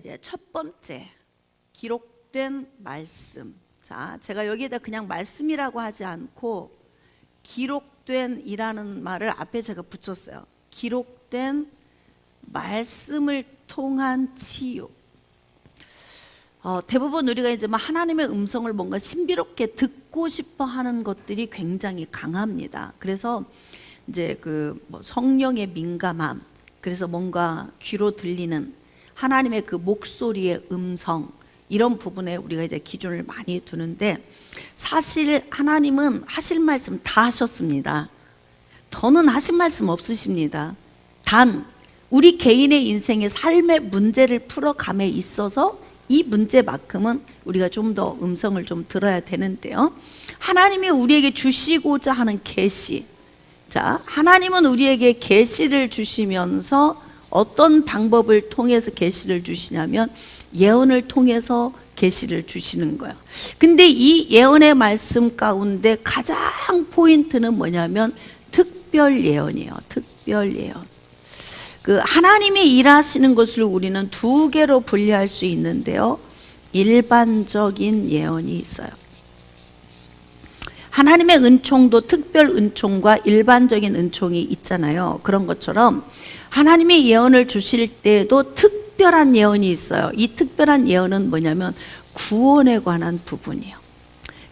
이제 첫 번째 기록된 말씀. 자, 제가 여기에다 그냥 말씀이라고 하지 않고 기록된 이라는 말을 앞에 제가 붙였어요. 기록된 말씀을 통한 치유. 대부분 우리가 이제 하나님의 음성을 뭔가 신비롭게 듣고 싶어 하는 것들이 굉장히 강합니다. 그래서 이제 성령의 민감함, 그래서 뭔가 귀로 들리는 하나님의 그 목소리의 음성, 이런 부분에 우리가 이제 기준을 많이 두는데, 사실 하나님은 하실 말씀 다 하셨습니다. 더는 하신 말씀 없으십니다. 단 우리 개인의 인생의 삶의 문제를 풀어감에 있어서 이 문제만큼은 우리가 좀 더 음성을 좀 들어야 되는데요, 하나님이 우리에게 주시고자 하는 계시. 자, 하나님은 우리에게 계시를 주시면서 어떤 방법을 통해서 계시를 주시냐면 예언을 통해서 계시를 주시는 거예요. 근데 이 예언의 말씀 가운데 가장 포인트는 뭐냐면 특별 예언이에요. 특별 예언. 하나님이 일하시는 것을 우리는 두 개로 분리할 수 있는데요, 일반적인 예언이 있어요. 하나님의 은총도 특별 은총과 일반적인 은총이 있잖아요. 그런 것처럼 하나님의 예언을 주실 때에도 특별한 예언이 있어요. 이 특별한 예언은 뭐냐면 구원에 관한 부분이에요.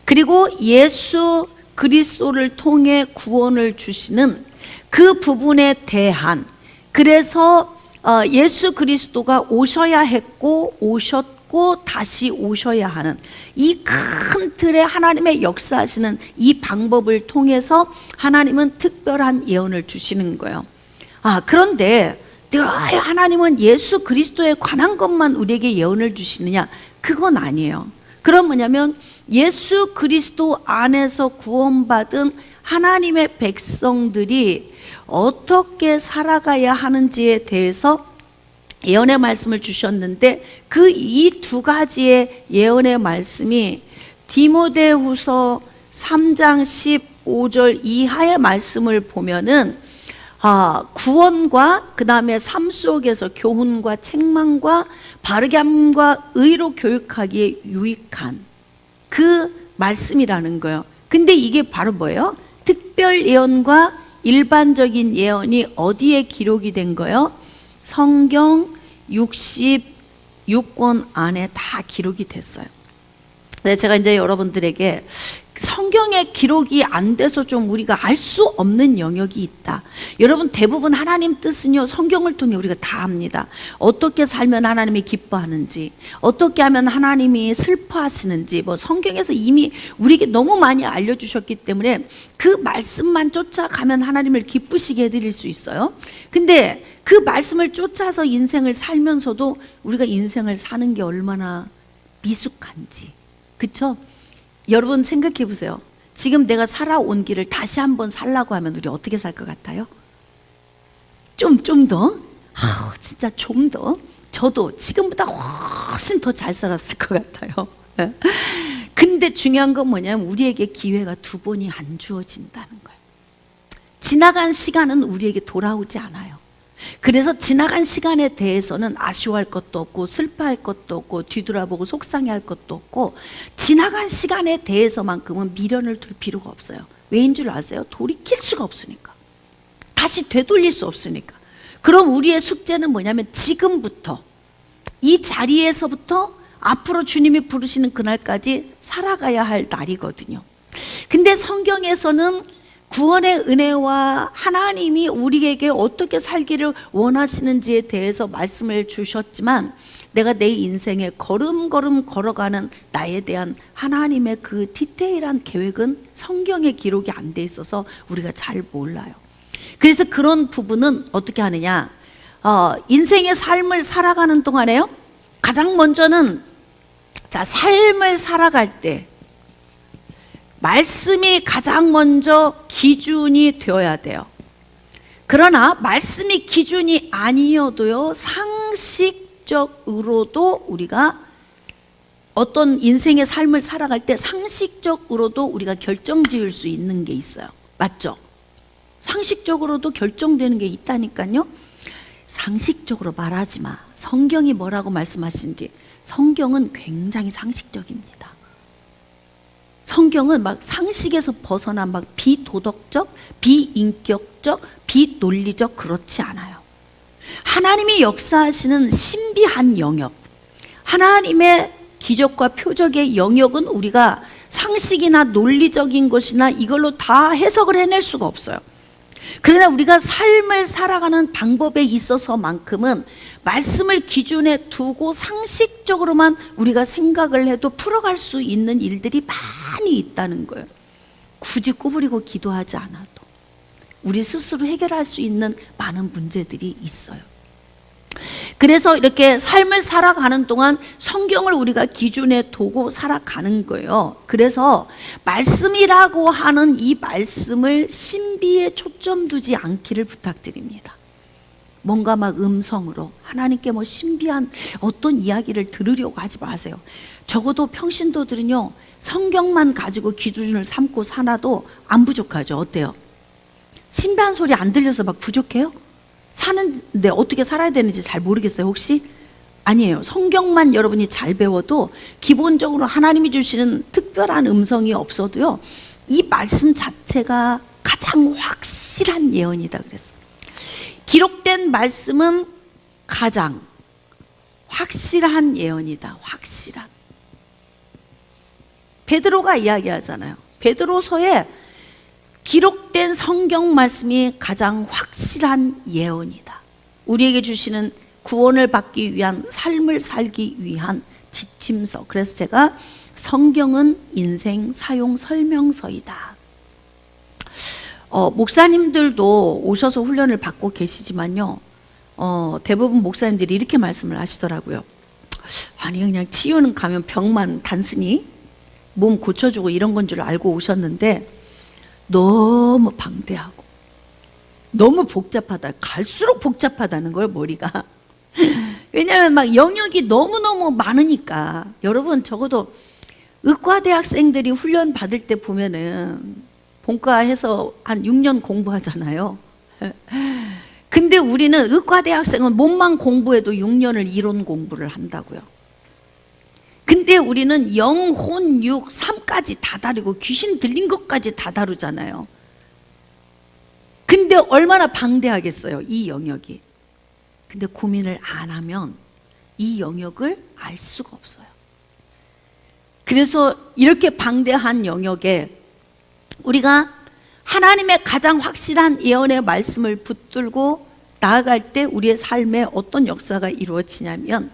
그리고 예수 그리스도를 통해 구원을 주시는 그 부분에 대한, 그래서 예수 그리스도가 오셔야 했고 오셨고 다시 오셔야 하는 이 큰 틀에 하나님의 역사하시는 이 방법을 통해서 하나님은 특별한 예언을 주시는 거예요. 그런데 늘 하나님은 예수 그리스도에 관한 것만 우리에게 예언을 주시느냐? 그건 아니에요. 그럼 뭐냐면 예수 그리스도 안에서 구원받은 하나님의 백성들이 어떻게 살아가야 하는지에 대해서 예언의 말씀을 주셨는데, 그 이 두 가지의 예언의 말씀이 디모데후서 3장 15절 이하의 말씀을 보면은 구원과 그 다음에 삶 속에서 교훈과 책망과 바르게 함과 의로 교육하기에 유익한 그 말씀이라는 거예요. 근데 이게 바로 뭐예요? 특별 예언과 일반적인 예언이 어디에 기록이 된 거예요? 성경 66권 안에 다 기록이 됐어요. 제가 이제 여러분들에게 성경에 기록이 안 돼서 좀 우리가 알 수 없는 영역이 있다. 여러분, 대부분 하나님 뜻은요, 성경을 통해 우리가 다 압니다. 어떻게 살면 하나님이 기뻐하는지, 어떻게 하면 하나님이 슬퍼하시는지, 성경에서 이미 우리에게 너무 많이 알려주셨기 때문에 그 말씀만 쫓아가면 하나님을 기쁘시게 해드릴 수 있어요. 근데 그 말씀을 쫓아서 인생을 살면서도 우리가 인생을 사는 게 얼마나 미숙한지, 그쵸? 여러분 생각해 보세요. 지금 내가 살아온 길을 다시 한번 살라고 하면 우리 어떻게 살 것 같아요? 좀 더? 진짜 좀 더? 저도 지금보다 훨씬 더 잘 살았을 것 같아요. 근데 중요한 건 뭐냐면 우리에게 기회가 두 번이 안 주어진다는 거예요. 지나간 시간은 우리에게 돌아오지 않아요. 그래서 지나간 시간에 대해서는 아쉬워할 것도 없고 슬퍼할 것도 없고 뒤돌아보고 속상해할 것도 없고, 지나간 시간에 대해서만큼은 미련을 둘 필요가 없어요. 왜인 줄 아세요? 돌이킬 수가 없으니까. 다시 되돌릴 수 없으니까. 그럼 우리의 숙제는 뭐냐면 지금부터, 이 자리에서부터 앞으로 주님이 부르시는 그날까지 살아가야 할 날이거든요. 근데 성경에서는 구원의 은혜와 하나님이 우리에게 어떻게 살기를 원하시는지에 대해서 말씀을 주셨지만, 내가 내 인생에 걸음걸음 걸어가는 나에 대한 하나님의 그 디테일한 계획은 성경에 기록이 안 돼 있어서 우리가 잘 몰라요. 그래서 그런 부분은 어떻게 하느냐, 인생의 삶을 살아가는 동안에요, 가장 먼저는 삶을 살아갈 때 말씀이 가장 먼저 기준이 되어야 돼요. 그러나 말씀이 기준이 아니어도요, 상식적으로도 우리가 어떤 인생의 삶을 살아갈 때 상식적으로도 우리가 결정 지을 수 있는 게 있어요. 맞죠? 상식적으로도 결정되는 게 있다니까요. 상식적으로 말하지 마. 성경이 뭐라고 말씀하시는지. 성경은 굉장히 상식적입니다. 성경은 막 상식에서 벗어난 막 비도덕적, 비인격적, 비논리적 그렇지 않아요. 하나님이 역사하시는 신비한 영역, 하나님의 기적과 표적의 영역은 우리가 상식이나 논리적인 것이나 이걸로 다 해석을 해낼 수가 없어요. 그러나 우리가 삶을 살아가는 방법에 있어서만큼은 말씀을 기준에 두고 상식적으로만 우리가 생각을 해도 풀어갈 수 있는 일들이 많이 있다는 거예요. 굳이 구부리고 기도하지 않아도 우리 스스로 해결할 수 있는 많은 문제들이 있어요. 그래서 이렇게 삶을 살아가는 동안 성경을 우리가 기준에 두고 살아가는 거예요. 그래서 말씀이라고 하는 이 말씀을 신비에 초점 두지 않기를 부탁드립니다. 뭔가 막 음성으로 하나님께 뭐 신비한 어떤 이야기를 들으려고 하지 마세요. 적어도 평신도들은요, 성경만 가지고 기준을 삼고 살아도 안 부족하죠. 어때요? 신비한 소리 안 들려서 막 부족해요? 사는데 어떻게 살아야 되는지 잘 모르겠어요, 혹시? 아니에요. 성경만 여러분이 잘 배워도 기본적으로 하나님이 주시는 특별한 음성이 없어도요, 이 말씀 자체가 가장 확실한 예언이다 그랬어요. 기록된 말씀은 가장 확실한 예언이다. 확실한. 베드로가 이야기하잖아요. 베드로서에 기록된 성경 말씀이 가장 확실한 예언이다. 우리에게 주시는 구원을 받기 위한, 삶을 살기 위한 지침서. 그래서 제가 성경은 인생 사용 설명서이다. 목사님들도 오셔서 훈련을 받고 계시지만요, 대부분 목사님들이 이렇게 말씀을 하시더라고요. 아니, 그냥 치유는 가면 병만 단순히 몸 고쳐주고 이런 건 줄 알고 오셨는데 너무 방대하고 너무 복잡하다. 갈수록 복잡하다는 거예요, 머리가. 왜냐하면 막 영역이 너무너무 많으니까. 여러분, 적어도 의과대학생들이 훈련 받을 때 보면은 본과해서 한 6년 공부하잖아요. 근데 우리는 의과대학생은 몸만 공부해도 6년을 이론 공부를 한다고요. 근데 우리는 영, 혼, 육, 삶까지 다 다루고 귀신 들린 것까지 다 다루잖아요. 근데 얼마나 방대하겠어요, 이 영역이. 근데 고민을 안 하면 이 영역을 알 수가 없어요. 그래서 이렇게 방대한 영역에 우리가 하나님의 가장 확실한 예언의 말씀을 붙들고 나아갈 때 우리의 삶에 어떤 역사가 이루어지냐면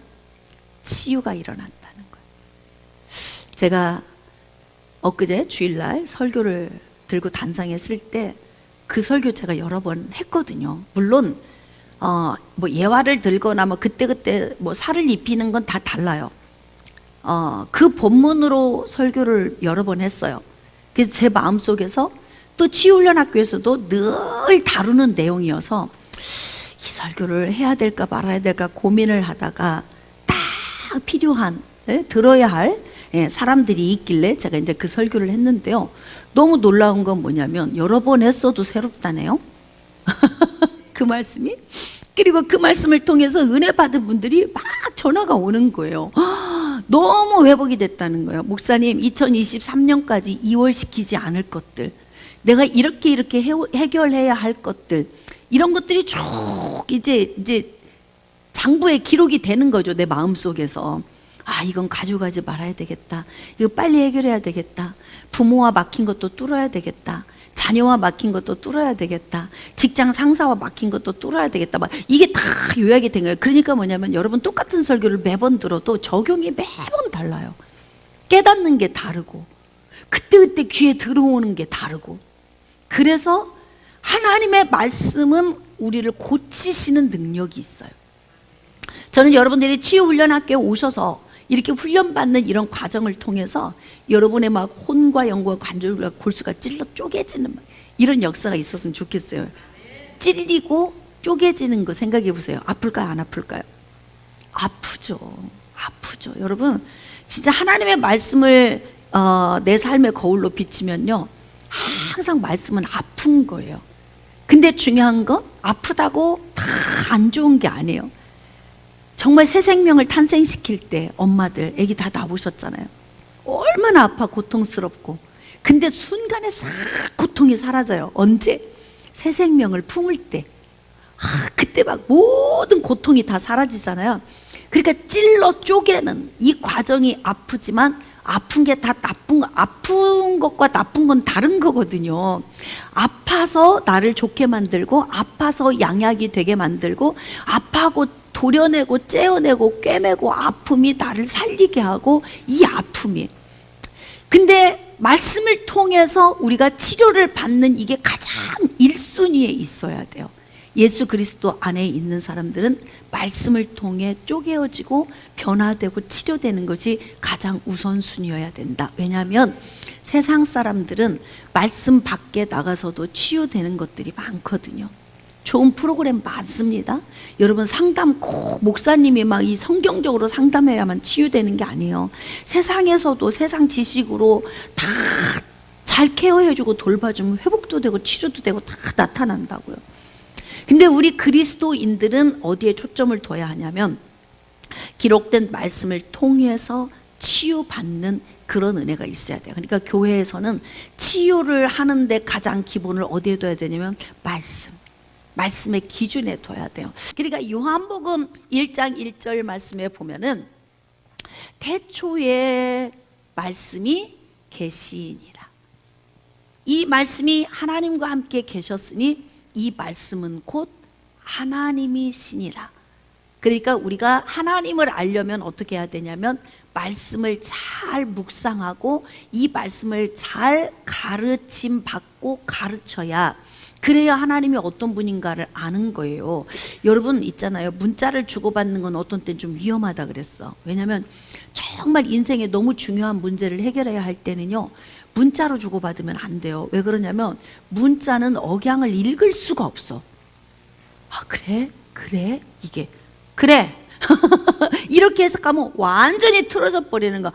치유가 일어난다는 거예요. 제가 엊그제 주일날 설교를 들고 단상했을 때 그 설교 제가 여러 번 했거든요. 물론 뭐 예화를 들거나 뭐 그때그때 뭐 살을 입히는 건 다 달라요. 그 본문으로 설교를 여러 번 했어요. 그래서 제 마음속에서 또 치유훈련학교에서도 늘 다루는 내용이어서 이 설교를 해야 될까 말아야 될까 고민을 하다가 딱 필요한, 들어야 할 사람들이 있길래 제가 이제 그 설교를 했는데요. 너무 놀라운 건 뭐냐면 여러 번 했어도 새롭다네요. 그 말씀이. 그리고 그 말씀을 통해서 은혜 받은 분들이 막 전화가 오는 거예요. 너무 회복이 됐다는 거예요. 목사님, 2023년까지 이월시키지 않을 것들, 내가 이렇게 해결해야 할 것들, 이런 것들이 쭉 이제 장부에 기록이 되는 거죠. 내 마음속에서. 아, 이건 가져가지 말아야 되겠다. 이거 빨리 해결해야 되겠다. 부모와 막힌 것도 뚫어야 되겠다. 자녀와 막힌 것도 뚫어야 되겠다. 직장 상사와 막힌 것도 뚫어야 되겠다. 막 이게 다 요약이 된 거예요. 그러니까 뭐냐면 여러분, 똑같은 설교를 매번 들어도 적용이 매번 달라요. 깨닫는 게 다르고 그때그때 귀에 들어오는 게 다르고. 그래서 하나님의 말씀은 우리를 고치시는 능력이 있어요. 저는 여러분들이 치유훈련학교에 오셔서 이렇게 훈련받는 이런 과정을 통해서 여러분의 막 혼과 영과 관절과 골수가 찔러 쪼개지는 이런 역사가 있었으면 좋겠어요. 찔리고 쪼개지는 거 생각해 보세요. 아플까요? 안 아플까요? 아프죠. 아프죠. 여러분, 진짜 하나님의 말씀을 내 삶의 거울로 비치면요, 항상 말씀은 아픈 거예요. 근데 중요한 건 아프다고 다 안 좋은 게 아니에요. 정말 새 생명을 탄생시킬 때 엄마들 아기 다 낳으셨잖아요. 얼마나 아파 고통스럽고, 근데 순간에 싹 고통이 사라져요. 언제? 새 생명을 품을 때. 그때 막 모든 고통이 다 사라지잖아요. 그러니까 찔러 쪼개는 이 과정이 아프지만, 아픈 게 다 아픈 것과 나쁜 건 다른 거거든요. 아파서 나를 좋게 만들고, 아파서 양약이 되게 만들고, 아파하고 도려내고 째어내고 꿰매고, 아픔이 나를 살리게 하고, 이 아픔이. 근데 말씀을 통해서 우리가 치료를 받는 이게 가장 1순위에 있어야 돼요. 예수 그리스도 안에 있는 사람들은 말씀을 통해 쪼개어지고 변화되고 치료되는 것이 가장 우선순위여야 된다. 왜냐하면 세상 사람들은 말씀 밖에 나가서도 치유되는 것들이 많거든요. 좋은 프로그램 많습니다. 여러분, 상담 꼭 목사님이 막 이 성경적으로 상담해야만 치유되는 게 아니에요. 세상에서도 세상 지식으로 다 잘 케어해주고 돌봐주면 회복도 되고 치료도 되고 다 나타난다고요. 근데 우리 그리스도인들은 어디에 초점을 둬야 하냐면, 기록된 말씀을 통해서 치유받는 그런 은혜가 있어야 돼요. 그러니까 교회에서는 치유를 하는데 가장 기본을 어디에 둬야 되냐면 말씀의 기준에 둬야 돼요. 그러니까 요한복음 1장 1절 말씀에 보면은 태초에 말씀이 계시니라. 이 말씀이 하나님과 함께 계셨으니 이 말씀은 곧 하나님이시니라. 그러니까 우리가 하나님을 알려면 어떻게 해야 되냐면 말씀을 잘 묵상하고 이 말씀을 잘 가르침 받고 가르쳐야, 그래야 하나님이 어떤 분인가를 아는 거예요. 여러분 있잖아요, 문자를 주고받는 건 어떤 때는 좀 위험하다 그랬어. 왜냐하면 정말 인생에 너무 중요한 문제를 해결해야 할 때는요, 문자로 주고받으면 안 돼요. 왜 그러냐면 문자는 억양을 읽을 수가 없어. 그래? 이게 그래 이렇게 해석하면 완전히 틀어져 버리는 거.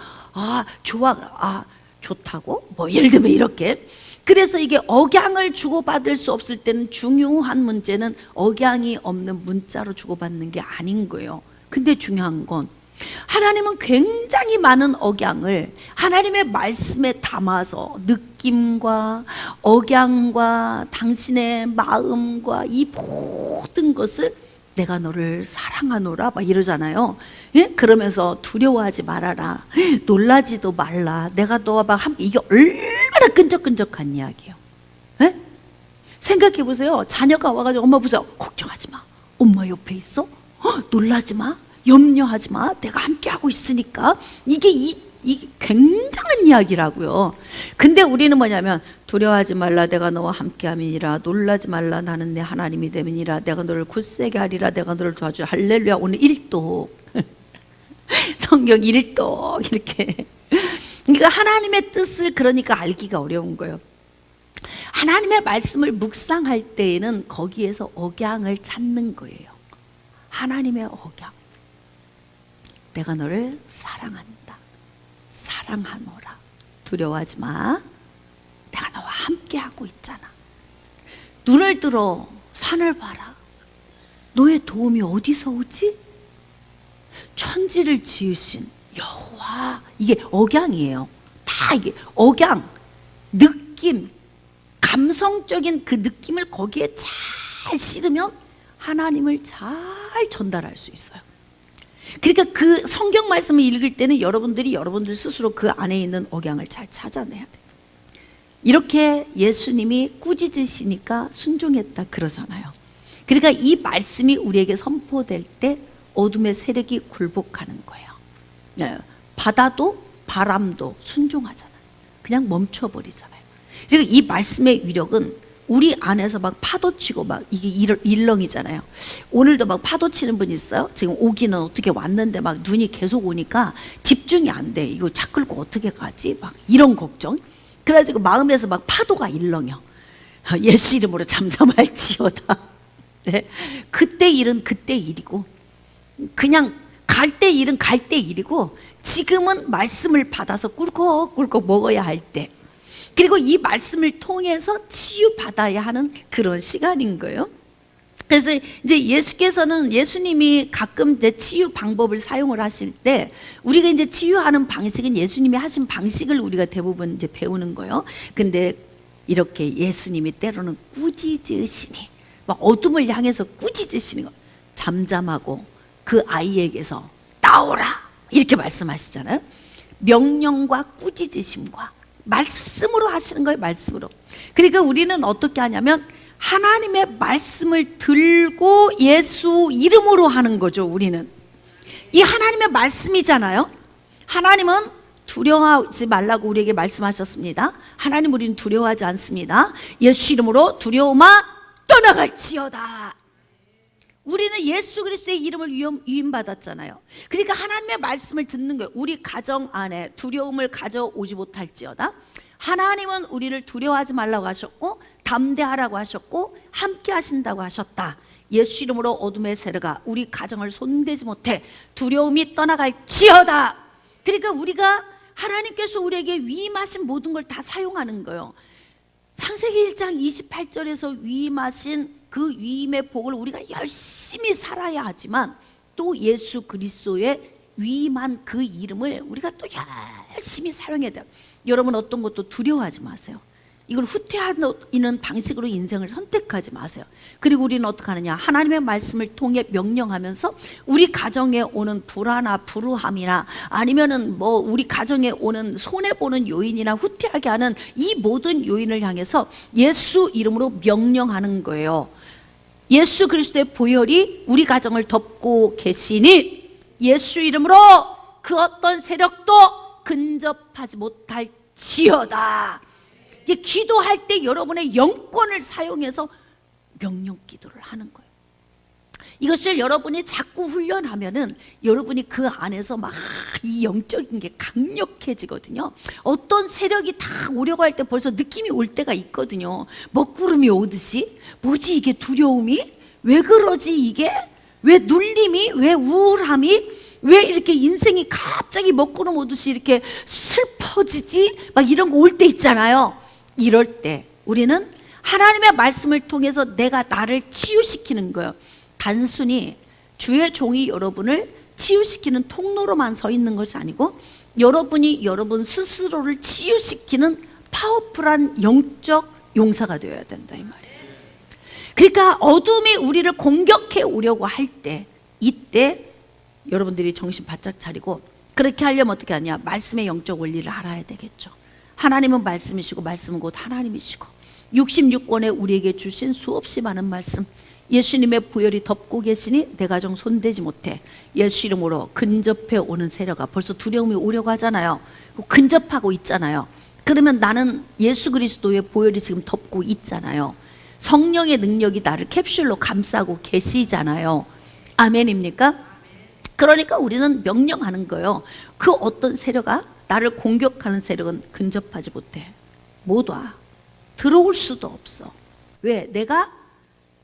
좋아, 좋다고? 뭐 예를 들면 이렇게. 그래서 이게 억양을 주고받을 수 없을 때는, 중요한 문제는 억양이 없는 문자로 주고받는 게 아닌 거예요. 근데 중요한 건 하나님은 굉장히 많은 억양을 하나님의 말씀에 담아서 느낌과 억양과 당신의 마음과 이 모든 것을, 내가 너를 사랑하노라 막 이러잖아요. 예? 그러면서 두려워하지 말아라, 놀라지도 말라, 내가 너와 막 함께. 이게 얼마나 끈적끈적한 이야기예요. 예? 생각해 보세요. 자녀가 와가지고 엄마 보세요, 걱정하지 마, 엄마 옆에 있어, 놀라지 마, 염려하지 마, 내가 함께하고 있으니까. 이게 굉장한 이야기라고요. 근데 우리는 뭐냐면, 두려워하지 말라, 내가 너와 함께함이니라, 놀라지 말라, 나는 내 하나님이 됨이니라, 내가 너를 굳세게 하리라, 내가 너를 도와주라. 할렐루야. 오늘 1독 성경 1독 이렇게. 그러니까 하나님의 뜻을 그러니까 알기가 어려운 거예요. 하나님의 말씀을 묵상할 때에는 거기에서 억양을 찾는 거예요. 하나님의 억양. 내가 너를 사랑한다, 사랑하노라, 두려워하지 마, 내가 너와 함께하고 있잖아, 눈을 들어 산을 봐라, 너의 도움이 어디서 오지? 천지를 지으신 여호와. 이게 억양이에요. 다 이게 억양, 느낌, 감성적인 그 느낌을 거기에 잘 실으면 하나님을 잘 전달할 수 있어요. 그러니까 그 성경 말씀을 읽을 때는 여러분들 스스로 그 안에 있는 억양을 잘 찾아내야 돼요. 이렇게 예수님이 꾸짖으시니까 순종했다 그러잖아요. 그러니까 이 말씀이 우리에게 선포될 때 어둠의 세력이 굴복하는 거예요. 바다도 바람도 순종하잖아요. 그냥 멈춰버리잖아요. 그러니까 이 말씀의 위력은 우리 안에서 막 파도치고 막 이게 일렁이잖아요. 오늘도 막 파도 치는 분 있어요? 지금 오기는 어떻게 왔는데 막 눈이 계속 오니까 집중이 안 돼. 이거 차 끌고 어떻게 가지? 막 이런 걱정. 그래가지고 마음에서 막 파도가 일렁여. 예수 이름으로 잠잠할지어다. 네. 그때 일은 그때 일이고, 그냥 갈 때 일은 갈 때 일이고, 지금은 말씀을 받아서 꿀꺽꿀꺽 먹어야 할 때, 그리고 이 말씀을 통해서 치유받아야 하는 그런 시간인 거예요. 그래서 이제 예수님이 가끔 이제 치유 방법을 사용을 하실 때 우리가 이제 치유하는 방식은 예수님이 하신 방식을 우리가 대부분 이제 배우는 거예요. 근데 이렇게 예수님이 때로는 꾸짖으시니, 막 어둠을 향해서 꾸짖으시는 거, 잠잠하고 그 아이에게서 나오라 이렇게 말씀하시잖아요. 명령과 꾸짖으심과 말씀으로 하시는 거예요. 말씀으로. 그러니까 우리는 어떻게 하냐면 하나님의 말씀을 들고 예수 이름으로 하는 거죠. 우리는 이 하나님의 말씀이잖아요. 하나님은 두려워하지 말라고 우리에게 말씀하셨습니다. 하나님, 우리는 두려워하지 않습니다. 예수 이름으로 두려움아 떠나갈지어다. 우리는 예수 그리스도의 이름을 위임받았잖아요. 그러니까 하나님의 말씀을 듣는 거예요. 우리 가정 안에 두려움을 가져오지 못할지어다. 하나님은 우리를 두려워하지 말라고 하셨고 담대하라고 하셨고 함께 하신다고 하셨다. 예수 이름으로 어둠의 세력아 우리 가정을 손대지 못해 두려움이 떠나갈지어다. 그러니까 우리가 하나님께서 우리에게 위임하신 모든 걸 다 사용하는 거예요. 창세기 1장 28절에서 위임하신 그 위임의 복을 우리가 열심히 살아야 하지만 또 예수 그리스도의 위임한 그 이름을 우리가 또 열심히 사용해야 돼요. 여러분 어떤 것도 두려워하지 마세요. 이걸 후퇴하는 방식으로 인생을 선택하지 마세요. 그리고 우리는 어떻게 하느냐, 하나님의 말씀을 통해 명령하면서 우리 가정에 오는 불화나 불우함이나 아니면은 뭐 우리 가정에 오는 손해보는 요인이나 후퇴하게 하는 이 모든 요인을 향해서 예수 이름으로 명령하는 거예요. 예수 그리스도의 보혈이 우리 가정을 덮고 계시니 예수 이름으로 그 어떤 세력도 근접하지 못할지어다. 기도할 때 여러분의 영권을 사용해서 명령 기도를 하는 거예요. 이것을 여러분이 자꾸 훈련하면은 여러분이 그 안에서 막 이 영적인 게 강력해지거든요. 어떤 세력이 다 오려고 할 때 벌써 느낌이 올 때가 있거든요. 먹구름이 오듯이. 뭐지 이게 두려움이? 왜 그러지 이게? 왜 눌림이? 왜 우울함이? 왜 이렇게 인생이 갑자기 먹구름 오듯이 이렇게 슬퍼지지? 막 이런 거 올 때 있잖아요. 이럴 때 우리는 하나님의 말씀을 통해서 내가 나를 치유시키는 거예요. 단순히 주의 종이 여러분을 치유시키는 통로로만 서 있는 것이 아니고 여러분이 여러분 스스로를 치유시키는 파워풀한 영적 용사가 되어야 된다 이 말이에요. 그러니까 어둠이 우리를 공격해 오려고 할 때 이때 여러분들이 정신 바짝 차리고 그렇게 하려면 어떻게 하냐, 말씀의 영적 원리를 알아야 되겠죠. 하나님은 말씀이시고 말씀은 곧 하나님이시고 66권에 우리에게 주신 수없이 많은 말씀, 예수님의 보혈이 덮고 계시니 내 가정 손대지 못해 예수 이름으로 근접해 오는 세력아, 벌써 두려움이 오려고 하잖아요. 근접하고 있잖아요. 그러면 나는 예수 그리스도의 보혈이 지금 덮고 있잖아요. 성령의 능력이 나를 캡슐로 감싸고 계시잖아요. 아멘입니까? 그러니까 우리는 명령하는 거예요. 그 어떤 세력아, 나를 공격하는 세력은 근접하지 못해. 못 와. 들어올 수도 없어. 왜? 내가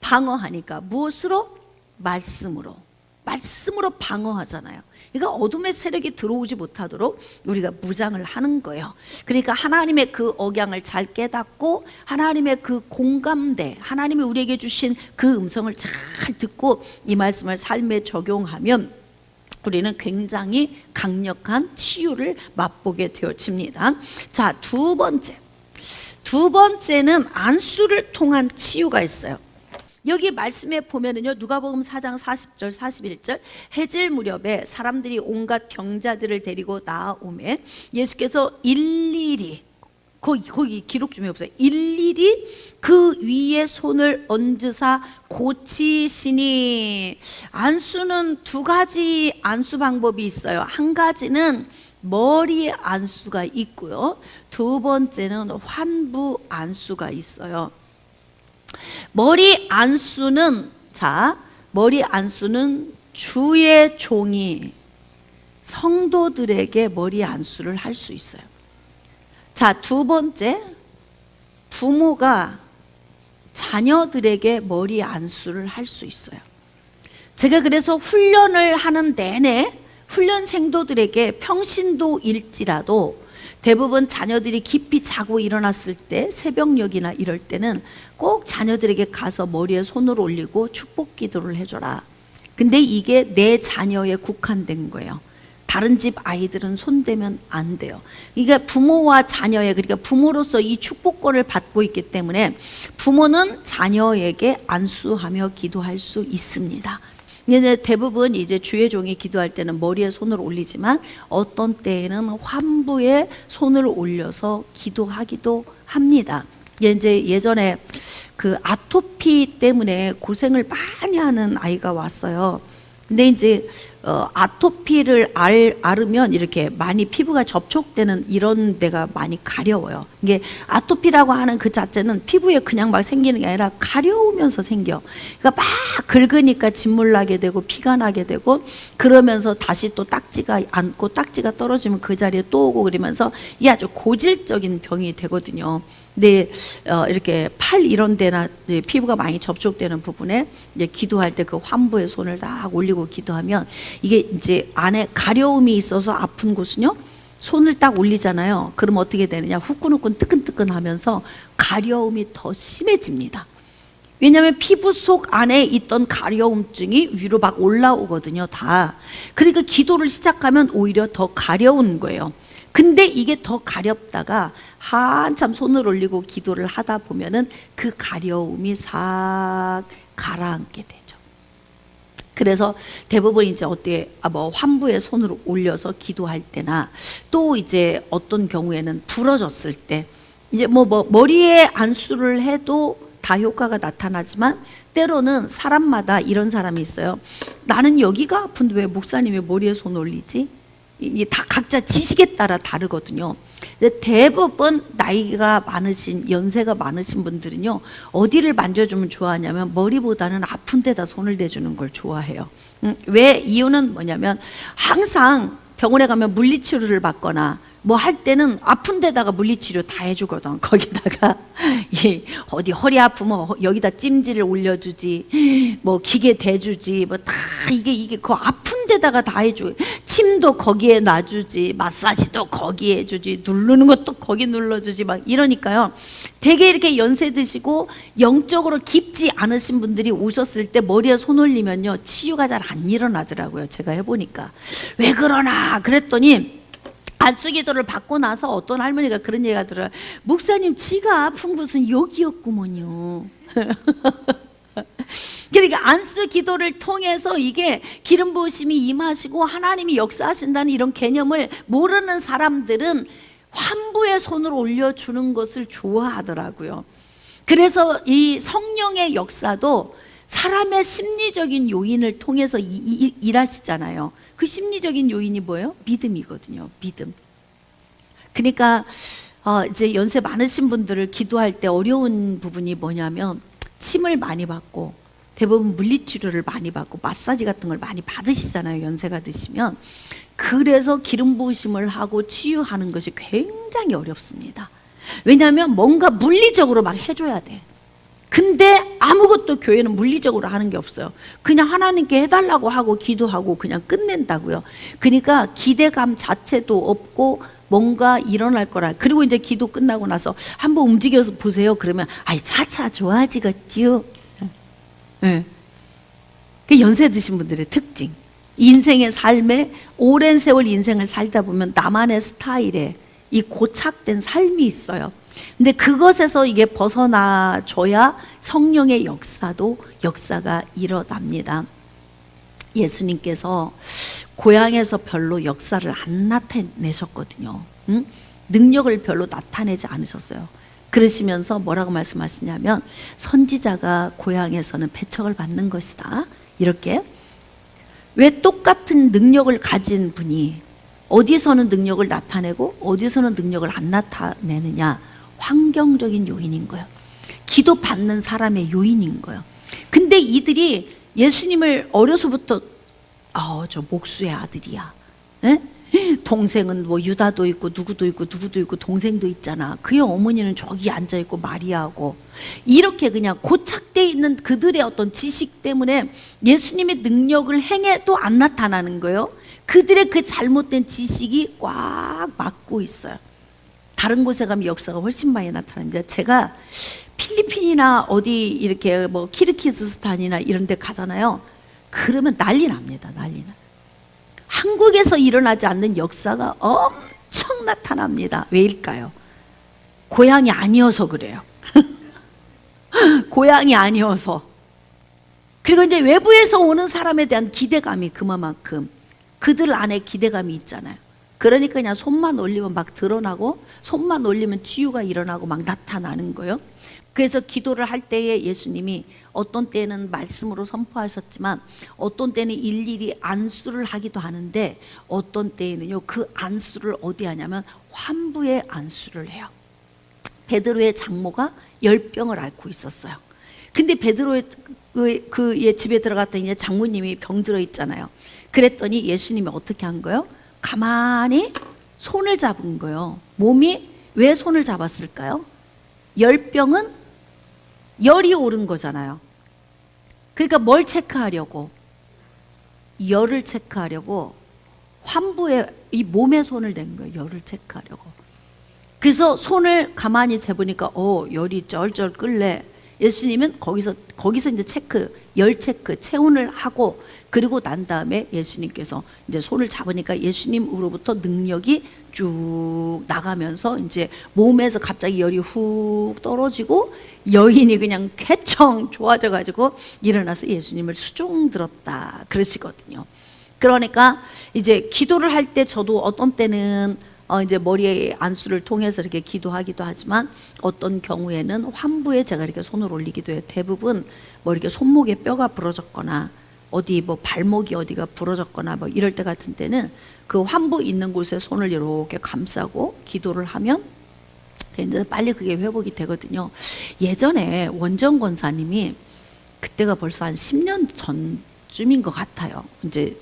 방어하니까. 무엇으로? 말씀으로. 말씀으로 방어하잖아요. 그러니까 어둠의 세력이 들어오지 못하도록 우리가 무장을 하는 거예요. 그러니까 하나님의 그 억양을 잘 깨닫고 하나님의 그 공감대, 하나님이 우리에게 주신 그 음성을 잘 듣고 이 말씀을 삶에 적용하면 우리는 굉장히 강력한 치유를 맛보게 되어집니다. 자, 두 번째는 안수를 통한 치유가 있어요. 여기 말씀에 보면은요, 누가복음 4장 40절 41절, 해질 무렵에 사람들이 온갖 병자들을 데리고 나아오매 예수께서 일일이, 거기 기록 좀 해보세요. 일일이 그 위에 손을 얹으사 고치시니. 안수는 두 가지 안수 방법이 있어요. 한 가지는 머리 안수가 있고요, 두 번째는 환부 안수가 있어요. 머리 안수는 주의 종이 성도들에게 머리 안수를 할 수 있어요. 자, 두 번째, 부모가 자녀들에게 머리 안수를 할 수 있어요. 제가 그래서 훈련을 하는 내내 훈련생도들에게 평신도일지라도 대부분 자녀들이 깊이 자고 일어났을 때, 새벽녘이나 이럴 때는 꼭 자녀들에게 가서 머리에 손을 올리고 축복 기도를 해줘라. 근데 이게 내 자녀에 국한된 거예요. 다른 집 아이들은 손대면 안 돼요. 이게 부모와 자녀의, 그러니까 부모로서 이 축복권을 받고 있기 때문에 부모는 자녀에게 안수하며 기도할 수 있습니다. 이제 대부분 이제 주의 종이 기도할 때는 머리에 손을 올리지만 어떤 때에는 환부에 손을 올려서 기도하기도 합니다. 이제 예전에 그 아토피 때문에 고생을 많이 하는 아이가 왔어요. 근데 이제 아토피를 앓으면 이렇게 많이 피부가 접촉되는 이런 데가 많이 가려워요. 이게 아토피라고 하는 그 자체는 피부에 그냥 막 생기는 게 아니라 가려우면서 생겨. 그러니까 막 긁으니까 진물 나게 되고 피가 나게 되고, 그러면서 다시 또 딱지가 앉고 딱지가 떨어지면 그 자리에 또 오고, 그러면서 이게 아주 고질적인 병이 되거든요. 근데 이렇게 팔 이런 데나 피부가 많이 접촉되는 부분에 이제 기도할 때 그 환부의 손을 딱 올리고 기도하면, 이게 이제 안에 가려움이 있어서 아픈 곳은요, 손을 딱 올리잖아요. 그럼 어떻게 되느냐, 후끈후끈 뜨끈뜨끈하면서 가려움이 더 심해집니다. 왜냐하면 피부 속 안에 있던 가려움증이 위로 막 올라오거든요, 다. 그러니까 기도를 시작하면 오히려 더 가려운 거예요. 근데 이게 더 가렵다가 한참 손을 올리고 기도를 하다 보면은 그 가려움이 싹 가라앉게 되죠. 그래서 대부분 이제 어떻게 환부에 손을 올려서 기도할 때나, 또 이제 어떤 경우에는 부러졌을 때, 이제 머리에 안수를 해도 다 효과가 나타나지만, 때로는 사람마다 이런 사람이 있어요. 나는 여기가 아픈데 왜 목사님이 머리에 손 올리지? 이게 다 각자 지식에 따라 다르거든요. 근데 대부분 나이가 많으신, 연세가 많으신 분들은요, 어디를 만져주면 좋아하냐면 머리보다는 아픈 데다 손을 대주는 걸 좋아해요. 왜? 이유는 뭐냐면, 항상 병원에 가면 물리치료를 받거나 뭐 할 때는 아픈 데다가 물리치료 다 해주거든. 거기다가 어디 허리 아프면 여기다 찜질을 올려주지, 뭐 기계 대주지, 뭐 다 이게 그 아픈 데다가 다 해줘. 침도 거기에 놔주지, 마사지도 거기에 해주지, 누르는 것도 거기 눌러주지, 막 이러니까요. 되게 이렇게 연세 드시고 영적으로 깊지 않으신 분들이 오셨을 때 머리에 손 올리면요, 치유가 잘 안 일어나더라고요. 제가 해보니까. 왜 그러나 그랬더니, 안수기도를 받고 나서 어떤 할머니가 그런 얘기가 들어요. 목사님, 지가 아픈 곳은 여기였구먼요. 그러니까 안수기도를 통해서 이게 기름 부으심이 임하시고 하나님이 역사하신다는 이런 개념을 모르는 사람들은 환부의 손을 올려주는 것을 좋아하더라고요. 그래서 이 성령의 역사도 사람의 심리적인 요인을 통해서 일하시잖아요. 그 심리적인 요인이 뭐예요? 믿음이거든요. 믿음. 그러니까 이제 연세 많으신 분들을 기도할 때 어려운 부분이 뭐냐면, 침을 많이 받고 대부분 물리치료를 많이 받고 마사지 같은 걸 많이 받으시잖아요, 연세가 드시면. 그래서 기름 부으심을 하고 치유하는 것이 굉장히 어렵습니다. 왜냐하면 뭔가 물리적으로 막 해줘야 돼. 근데 아무것도 교회는 물리적으로 하는 게 없어요. 그냥 하나님께 해달라고 하고 기도하고 그냥 끝낸다고요. 그러니까 기대감 자체도 없고 뭔가 일어날 거라. 그리고 이제 기도 끝나고 나서 한번 움직여서 보세요. 그러면 차차 좋아지겠지요. 네. 그 연세 드신 분들의 특징. 인생의 삶에 오랜 세월 인생을 살다 보면 나만의 스타일에 이 고착된 삶이 있어요. 근데 그것에서 이게 벗어나줘야 성령의 역사가 일어납니다. 예수님께서 고향에서 별로 역사를 안 나타내셨거든요. 능력을 별로 나타내지 않으셨어요. 그러시면서 뭐라고 말씀하시냐면, 선지자가 고향에서는 배척을 받는 것이다. 이렇게. 왜 똑같은 능력을 가진 분이 어디서는 능력을 나타내고 어디서는 능력을 안 나타내느냐? 환경적인 요인인 거예요. 기도 받는 사람의 요인인 거예요. 근데 이들이 예수님을 어려서부터 저 목수의 아들이야. 에? 동생은 뭐 유다도 있고 누구도 있고 동생도 있잖아. 그의 어머니는 저기 앉아 있고 마리아하고, 이렇게 그냥 고착되어 있는 그들의 어떤 지식 때문에 예수님의 능력을 행해도 안 나타나는 거예요. 그들의 그 잘못된 지식이 꽉 막고 있어요. 다른 곳에 가면 역사가 훨씬 많이 나타납니다. 제가 필리핀이나 어디 이렇게 뭐 키르기즈스탄이나 이런 데 가잖아요. 그러면 난리 납니다. 난리 나. 한국에서 일어나지 않는 역사가 엄청 나타납니다. 왜일까요? 고향이 아니어서 그래요. 고향이 아니어서. 그리고 이제 외부에서 오는 사람에 대한 기대감이 그만큼 그들 안에 기대감이 있잖아요. 그러니까 그냥 손만 올리면 막 드러나고 손만 올리면 치유가 일어나고 막 나타나는 거예요. 그래서 기도를 할 때에 예수님이 어떤 때는 말씀으로 선포하셨지만 어떤 때는 일일이 안수를 하기도 하는데 어떤 때에는요 그 안수를 어디 하냐면 환부의 안수를 해요. 베드로의 장모가 열병을 앓고 있었어요. 근데 베드로의 그 집에 들어갔더니 이제 장모님이 병 들어 있잖아요. 그랬더니 예수님이 어떻게 한 거예요? 가만히 손을 잡은 거예요. 몸이 왜 손을 잡았을까요? 열병은 열이 오른 거잖아요. 그러니까 뭘 체크하려고? 열을 체크하려고 환부에 이 몸에 손을 댄 거예요. 열을 체크하려고. 그래서 손을 가만히 재보니까 열이 쩔쩔 끓네. 예수님은 거기서 이제 열 체크, 체온을 하고 그리고 난 다음에 예수님께서 이제 손을 잡으니까 예수님으로부터 능력이 쭉 나가면서 이제 몸에서 갑자기 열이 훅 떨어지고 여인이 그냥 쾌청 좋아져 가지고 일어나서 예수님을 수종 들었다 그러시거든요. 그러니까 이제 기도를 할 때 저도 어떤 때는 이제 머리에 안수를 통해서 이렇게 기도하기도 하지만 어떤 경우에는 환부에 제가 이렇게 손을 올리기도 해요. 대부분 뭐 이렇게 손목에 뼈가 부러졌거나 어디 뭐 발목이 어디가 부러졌거나 뭐 이럴 때 같은 때는 그 환부 있는 곳에 손을 이렇게 감싸고 기도를 하면 이제 빨리 그게 회복이 되거든요. 예전에 원정 권사님이 그때가 벌써 한 10년 전쯤인 것 같아요. 이제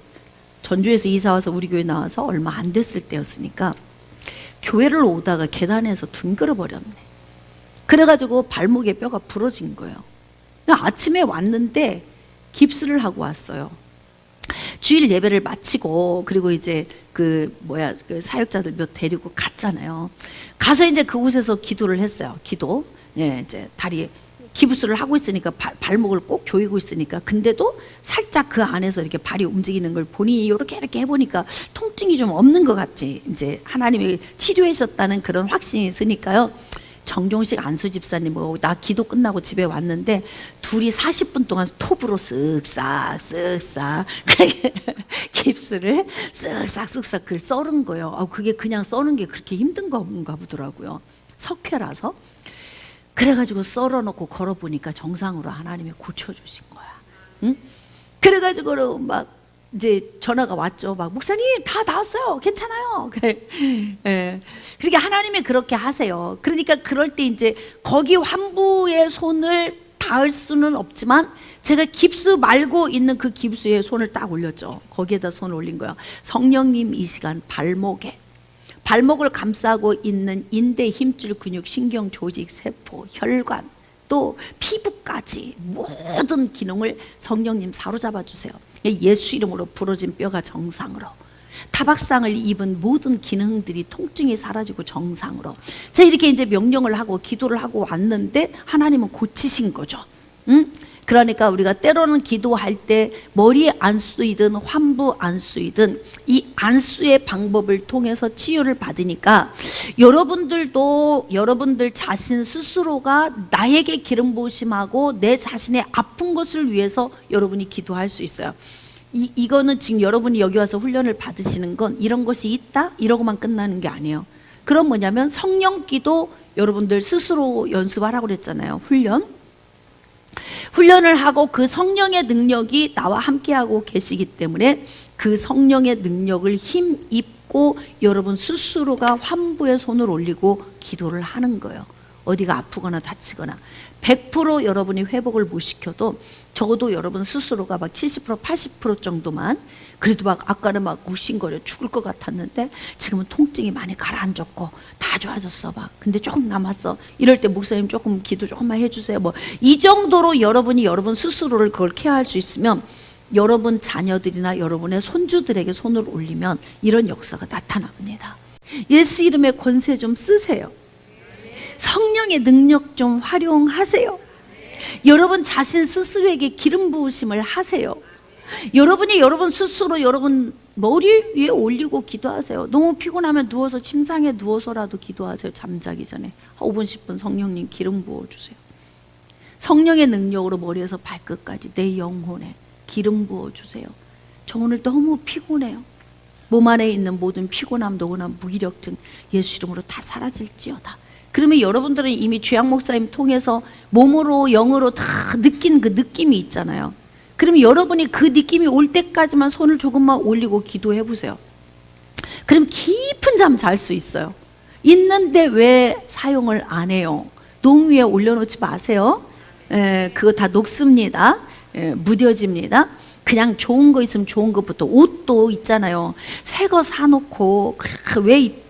전주에서 이사 와서 우리 교회 나와서 얼마 안 됐을 때였으니까 교회를 오다가 계단에서 둥그러 버렸네. 그래가지고 발목에 뼈가 부러진 거예요. 아침에 왔는데 깁스를 하고 왔어요. 주일 예배를 마치고 그리고 이제 그 사역자들 몇 데리고 갔잖아요. 가서 이제 그곳에서 기도를 했어요. 기도. 예, 이제 다리 기부스를 하고 있으니까 발목을 꼭 조이고 있으니까 근데도 살짝 그 안에서 이렇게 발이 움직이는 걸 보니 이렇게 해보니까 통증이 좀 없는 것 같지. 이제 하나님이 치료해 주셨다는 그런 확신이 있으니까요. 정종식 안수 집사님하고 나 기도 끝나고 집에 왔는데 둘이 40분 동안 톱으로 쓱싹 깁스를 쓱싹 그걸 썰은 거예요. 그게 그냥 써는 게 그렇게 힘든 건가 보더라고요. 석회라서. 그래가지고 썰어놓고 걸어보니까 정상으로 하나님이 고쳐주신 거야. 응? 그래가지고 막 이제 전화가 왔죠. 막 목사님 다 나왔어요. 괜찮아요. 예. 그러니까 하나님이 그렇게 하세요. 그러니까 그럴 때 이제 거기 환부의 손을 닿을 수는 없지만 제가 깁스 말고 있는 그 깁스에 손을 딱 올렸죠. 거기에다 손을 올린 거야. 성령님 이 시간 발목을 감싸고 있는 인대, 힘줄, 근육, 신경, 조직, 세포, 혈관 또 피부까지 모든 기능을 성령님 사로잡아 주세요. 예수 이름으로 부러진 뼈가 정상으로, 타박상을 입은 모든 기능들이 통증이 사라지고 정상으로. 제가 이렇게 이제 명령을 하고 기도를 하고 왔는데 하나님은 고치신 거죠. 응? 그러니까 우리가 때로는 기도할 때 머리 안수이든 환부 안수이든 이 안수의 방법을 통해서 치유를 받으니까 여러분들도 여러분들 자신 스스로가 나에게 기름 부으심하고 내 자신의 아픈 것을 위해서 여러분이 기도할 수 있어요. 이거는 지금 여러분이 여기 와서 훈련을 받으시는 건 이런 것이 있다? 이러고만 끝나는 게 아니에요. 그럼 뭐냐면 성령 기도 여러분들 스스로 연습하라고 그랬잖아요. 훈련을 하고 그 성령의 능력이 나와 함께하고 계시기 때문에 그 성령의 능력을 힘입고 여러분 스스로가 환부의 손을 올리고 기도를 하는 거예요. 어디가 아프거나 다치거나 100% 여러분이 회복을 못 시켜도 적어도 여러분 스스로가 막 70% 80% 정도만, 그래도 막 아까는 막 욱신거려 죽을 것 같았는데 지금은 통증이 많이 가라앉았고 다 좋아졌어 막, 근데 조금 남았어, 이럴 때 목사님 조금 기도 조금만 해주세요, 뭐 이 정도로 여러분이 여러분 스스로를 그걸 케어할 수 있으면 여러분 자녀들이나 여러분의 손주들에게 손을 올리면 이런 역사가 나타납니다. 예수 이름의 권세 좀 쓰세요. 성령의 능력 좀 활용하세요. 여러분 자신 스스로에게 기름 부으심을 하세요. 여러분이 여러분 스스로 여러분 머리 위에 올리고 기도하세요. 너무 피곤하면 누워서 침상에 누워서라도 기도하세요. 잠자기 전에 5분 10분 성령님 기름 부어주세요. 성령의 능력으로 머리에서 발끝까지 내 영혼에 기름 부어주세요. 저 오늘 너무 피곤해요. 몸 안에 있는 모든 피곤함, 노곤함, 무기력증 예수 이름으로 다 사라질지어다. 그러면 여러분들은 이미 주양 목사님 통해서 몸으로 영으로 다 느낀 그 느낌이 있잖아요. 그러면 여러분이 그 느낌이 올 때까지만 손을 조금만 올리고 기도해 보세요. 그럼 깊은 잠 잘 수 있어요. 있는데 왜 사용을 안 해요? 농 위에 올려놓지 마세요. 그거 다 녹습니다. 무뎌집니다. 그냥 좋은 거 있으면 좋은 것부터. 옷도 있잖아요. 새 거 사놓고 왜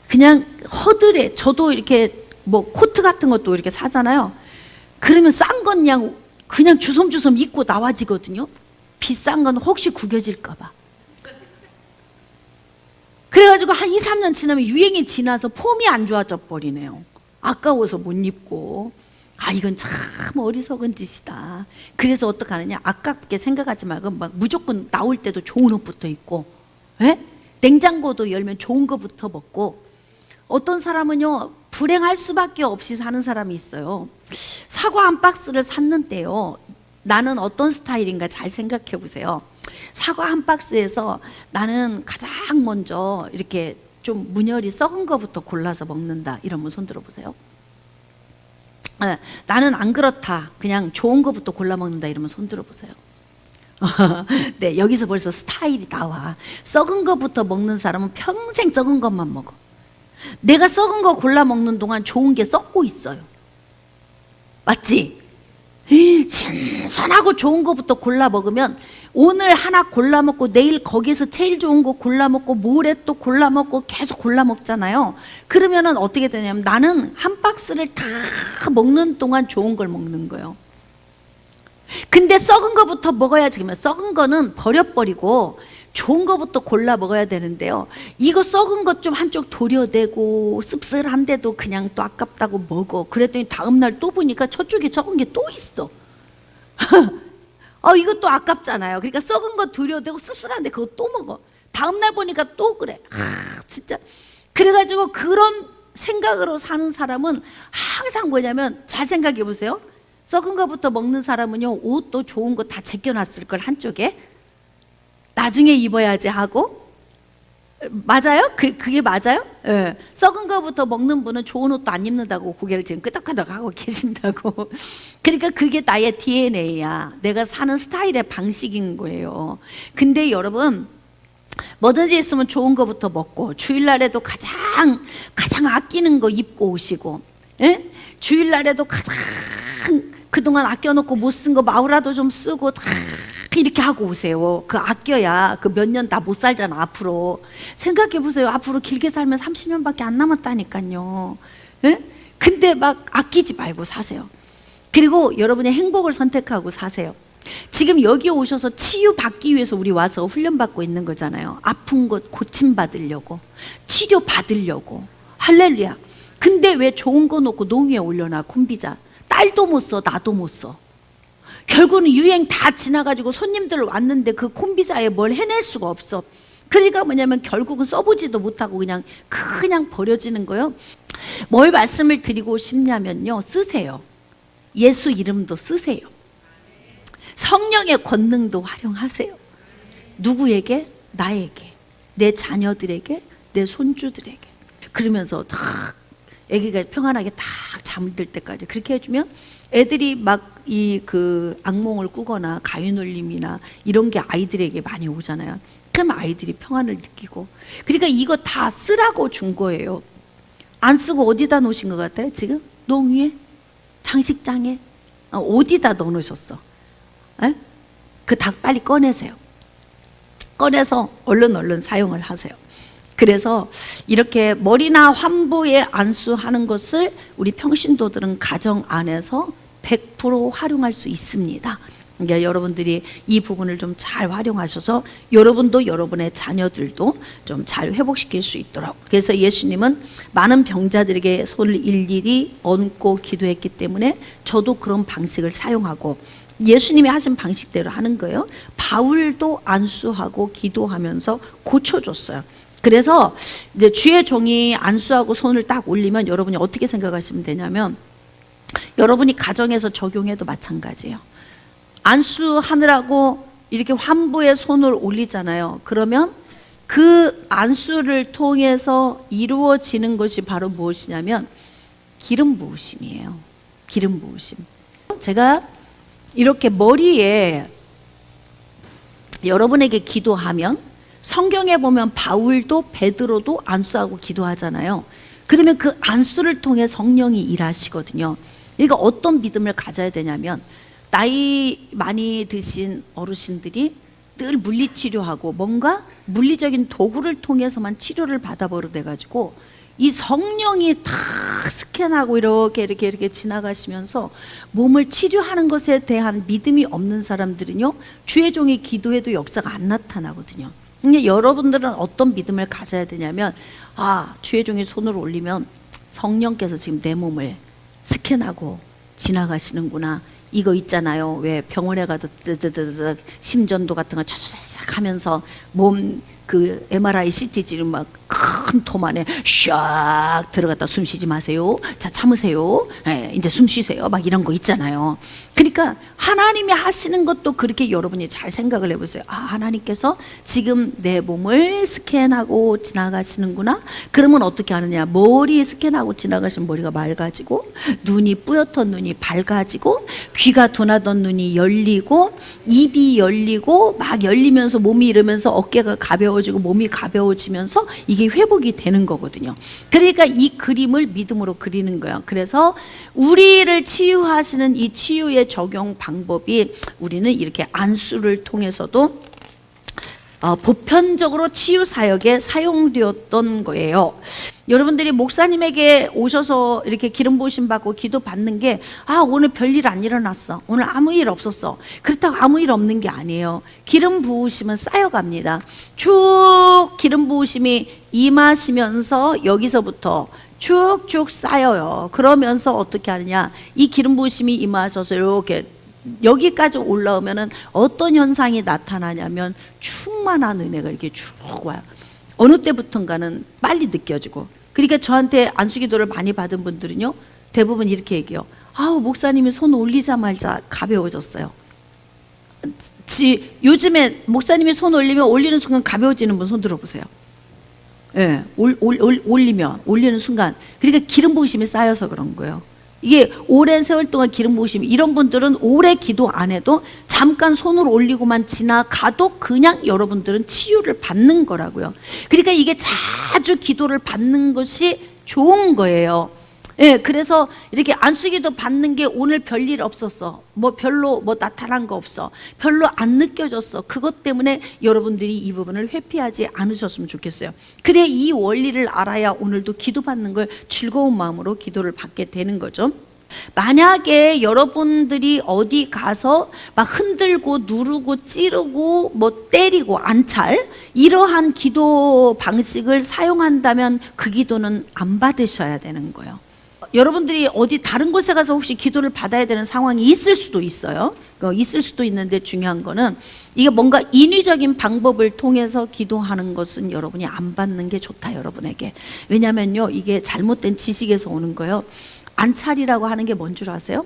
그냥 허들에, 저도 이렇게 뭐 코트 같은 것도 이렇게 사잖아요. 그러면 싼 건 그냥 주섬주섬 입고 나와지거든요. 비싼 건 혹시 구겨질까 봐. 그래가지고 한 2, 3년 지나면 유행이 지나서 폼이 안 좋아져 버리네요. 아까워서 못 입고. 이건 참 어리석은 짓이다. 그래서 어떡하느냐, 아깝게 생각하지 말고 막 무조건 나올 때도 좋은 옷부터 입고, 냉장고도 열면 좋은 거부터 먹고. 어떤 사람은요 불행할 수밖에 없이 사는 사람이 있어요. 사과 한 박스를 샀는데요, 나는 어떤 스타일인가 잘 생각해 보세요. 사과 한 박스에서 나는 가장 먼저 이렇게 좀 문열이 썩은 거부터 골라서 먹는다, 이러면 손 들어보세요. 나는 안 그렇다, 그냥 좋은 거부터 골라 먹는다, 이러면 손 들어보세요. 네, 여기서 벌써 스타일이 나와. 썩은 거부터 먹는 사람은 평생 썩은 것만 먹어. 내가 썩은 거 골라 먹는 동안 좋은 게 썩고 있어요. 맞지? 신선하고 좋은 거부터 골라 먹으면 오늘 하나 골라 먹고 내일 거기서 제일 좋은 거 골라 먹고 모레 또 골라 먹고 계속 골라 먹잖아요. 그러면은 어떻게 되냐면 나는 한 박스를 다 먹는 동안 좋은 걸 먹는 거예요. 근데 썩은 거부터 먹어야지. 그러면 썩은 거는 버려버리고 좋은 거부터 골라 먹어야 되는데요, 이거 썩은 것 좀 한쪽 도려대고 씁쓸한데도 그냥 또 아깝다고 먹어. 그랬더니 다음날 또 보니까 저쪽에 적은 게 또 있어. 이것도 아깝잖아요. 그러니까 썩은 거 도려대고 씁쓸한데 그거 또 먹어. 다음날 보니까 또 그래. 진짜. 그래가지고 그런 생각으로 사는 사람은 항상 뭐냐면, 잘 생각해 보세요. 썩은 거부터 먹는 사람은요, 옷도 좋은 거 다 제껴놨을 걸 한쪽에. 나중에 입어야지 하고. 맞아요? 그게 맞아요? 네. 썩은 거부터 먹는 분은 좋은 옷도 안 입는다고 고개를 지금 끄덕끄덕 하고 계신다고. 그러니까 그게 나의 DNA야. 내가 사는 스타일의 방식인 거예요. 근데 여러분, 뭐든지 있으면 좋은 거부터 먹고, 주일날에도 가장 아끼는 거 입고 오시고, 주일날에도 가장 그동안 아껴놓고 못 쓴 거 마우라도 좀 쓰고 다 이렇게 하고 오세요. 그 아껴야 그 몇 년 다 못 살잖아 앞으로. 생각해 보세요. 앞으로 길게 살면 30년밖에 안 남았다니까요. 근데 막 아끼지 말고 사세요. 그리고 여러분의 행복을 선택하고 사세요. 지금 여기 오셔서 치유받기 위해서 우리 와서 훈련받고 있는 거잖아요. 아픈 것 고침받으려고, 치료받으려고. 할렐루야. 근데 왜 좋은 거 놓고 농 위에 올려놔? 콤비자. 딸도 못 써, 나도 못 써. 결국은 유행 다 지나가지고 손님들 왔는데 그 콤비자에 뭘 해낼 수가 없어. 그러니까 뭐냐면 결국은 써보지도 못하고 그냥 버려지는 거예요. 뭘 말씀을 드리고 싶냐면요, 쓰세요. 예수 이름도 쓰세요. 성령의 권능도 활용하세요. 누구에게? 나에게, 내 자녀들에게, 내 손주들에게. 그러면서 딱 아기가 평안하게 딱 잠들 때까지 그렇게 해주면 애들이 막 그 악몽을 꾸거나 가위눌림이나 이런 게 아이들에게 많이 오잖아요. 그럼 아이들이 평안을 느끼고. 그러니까 이거 다 쓰라고 준 거예요. 안 쓰고 어디다 놓으신 것 같아요? 지금 농 위에, 장식장에, 어디다 넣어놓으셨어? 그 닭 빨리 꺼내세요. 꺼내서 얼른 사용을 하세요. 그래서 이렇게 머리나 환부에 안수하는 것을 우리 평신도들은 가정 안에서 100% 활용할 수 있습니다. 그러니까 여러분들이 이 부분을 좀 잘 활용하셔서 여러분도 여러분의 자녀들도 좀 잘 회복시킬 수 있도록. 그래서 예수님은 많은 병자들에게 손을 일일이 얹고 기도했기 때문에 저도 그런 방식을 사용하고 예수님이 하신 방식대로 하는 거예요. 바울도 안수하고 기도하면서 고쳐줬어요. 그래서 이제 주의 종이 안수하고 손을 딱 올리면 여러분이 어떻게 생각하시면 되냐면, 여러분이 가정에서 적용해도 마찬가지예요. 안수하느라고 이렇게 환부에 손을 올리잖아요. 그러면 그 안수를 통해서 이루어지는 것이 바로 무엇이냐면 기름 부으심이에요. 기름 부으심. 제가 이렇게 머리에 여러분에게 기도하면, 성경에 보면 바울도 베드로도 안수하고 기도하잖아요. 그러면 그 안수를 통해 성령이 일하시거든요. 그러니까 어떤 믿음을 가져야 되냐면, 나이 많이 드신 어르신들이 늘 물리치료하고 뭔가 물리적인 도구를 통해서만 치료를 받아버려 가지고 이 성령이 다 스캔하고 이렇게 지나가시면서 몸을 치료하는 것에 대한 믿음이 없는 사람들은요, 주의 종이 기도해도 역사가 안 나타나거든요. 근데 여러분들은 어떤 믿음을 가져야 되냐면, 주의 종이 손을 올리면 성령께서 지금 내 몸을 스캔하고 지나가시는구나. 이거 있잖아요. 왜 병원에 가도 뜨뜨뜨뜨 심전도 같은 거 차차차차 하면서 몸 그 MRI, CT 찍으면 막 큰 톰 안에 샥 들어갔다 숨 쉬지 마세요. 자, 참으세요. 이제 숨 쉬세요. 막 이런 거 있잖아요. 그러니까 하나님이 하시는 것도 그렇게 여러분이 잘 생각을 해보세요. 하나님께서 지금 내 몸을 스캔하고 지나가시는구나. 그러면 어떻게 하느냐? 머리 스캔하고 지나가시면 머리가 맑아지고, 눈이 뿌옇던 눈이 밝아지고, 귀가 둔하던 눈이 열리고, 입이 열리고, 막 열리면서 몸이 이러면서 어깨가 가벼워지고 몸이 가벼워지면서 이게 회복이 되는 거거든요. 그러니까 이 그림을 믿음으로 그리는 거예요. 그래서 우리를 치유하시는 이 치유의 적용 방법이, 우리는 이렇게 안수를 통해서도 보편적으로 치유 사역에 사용되었던 거예요. 여러분들이 목사님에게 오셔서 이렇게 기름 부으심 받고 기도 받는 게, 오늘 별일 안 일어났어, 오늘 아무 일 없었어, 그렇다고 아무 일 없는 게 아니에요. 기름 부으심은 쌓여갑니다. 쭉 기름 부으심이 임하시면서 여기서부터 쭉쭉 쌓여요. 그러면서 어떻게 하느냐, 이 기름 부으심이 임하셔서 이렇게 여기까지 올라오면은 어떤 현상이 나타나냐면, 충만한 은혜가 이렇게 쭉 와요. 어느 때부턴가는 빨리 느껴지고. 그러니까 저한테 안수기도를 많이 받은 분들은요, 대부분 이렇게 얘기해요. 목사님이 손 올리자마자 가벼워졌어요. 요즘에 목사님이 손 올리는 순간 가벼워지는 분 손 들어보세요. 예, 올리는 순간. 그러니까 기름 부으심이 쌓여서 그런 거예요. 이게 오랜 세월 동안 기름 부으심, 이런 분들은 오래 기도 안 해도 잠깐 손을 올리고만 지나가도 그냥 여러분들은 치유를 받는 거라고요. 그러니까 이게 자주 기도를 받는 것이 좋은 거예요. 예, 그래서 이렇게 안수기도 받는 게, 오늘 별일 없었어, 별로 나타난 거 없어, 별로 안 느껴졌어, 그것 때문에 여러분들이 이 부분을 회피하지 않으셨으면 좋겠어요. 그래, 이 원리를 알아야 오늘도 기도 받는 걸 즐거운 마음으로 기도를 받게 되는 거죠. 만약에 여러분들이 어디 가서 막 흔들고 누르고 찌르고 때리고 안찰, 이러한 기도 방식을 사용한다면 그 기도는 안 받으셔야 되는 거예요. 여러분들이 어디 다른 곳에 가서 혹시 기도를 받아야 되는 상황이 있을 수도 있어요. 있을 수도 있는데, 중요한 거는 이게 뭔가 인위적인 방법을 통해서 기도하는 것은 여러분이 안 받는 게 좋다, 여러분에게. 왜냐면요, 이게 잘못된 지식에서 오는 거예요. 안찰이라고 하는 게 뭔 줄 아세요?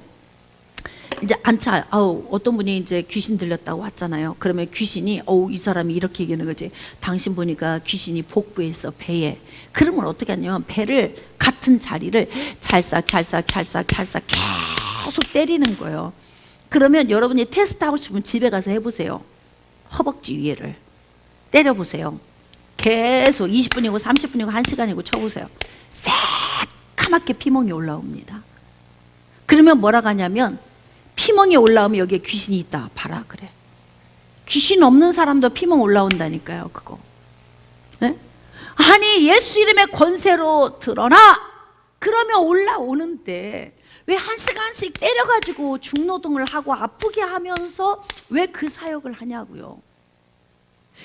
이제 안찰, 어떤 분이 이제 귀신 들렸다고 왔잖아요. 그러면 귀신이, 이 사람이 이렇게 얘기하는 거지. 당신 보니까 귀신이 복부에 있어, 배에. 그러면 어떻게 하냐면, 배를, 같은 자리를 찰싹 계속 때리는 거예요. 그러면 여러분이 테스트하고 싶으면 집에 가서 해보세요. 허벅지 위에를 때려보세요. 계속 20분이고 30분이고 1시간이고 쳐보세요. 새까맣게 피멍이 올라옵니다. 그러면 뭐라고 하냐면, 피멍이 올라오면 여기에 귀신이 있다 봐라, 그래. 귀신 없는 사람도 피멍 올라온다니까요, 그거. 네? 아니, 예수 이름의 권세로 드러나! 그러면 올라오는데 왜 한 시간씩 때려가지고 중노동을 하고 아프게 하면서 왜 그 사역을 하냐고요.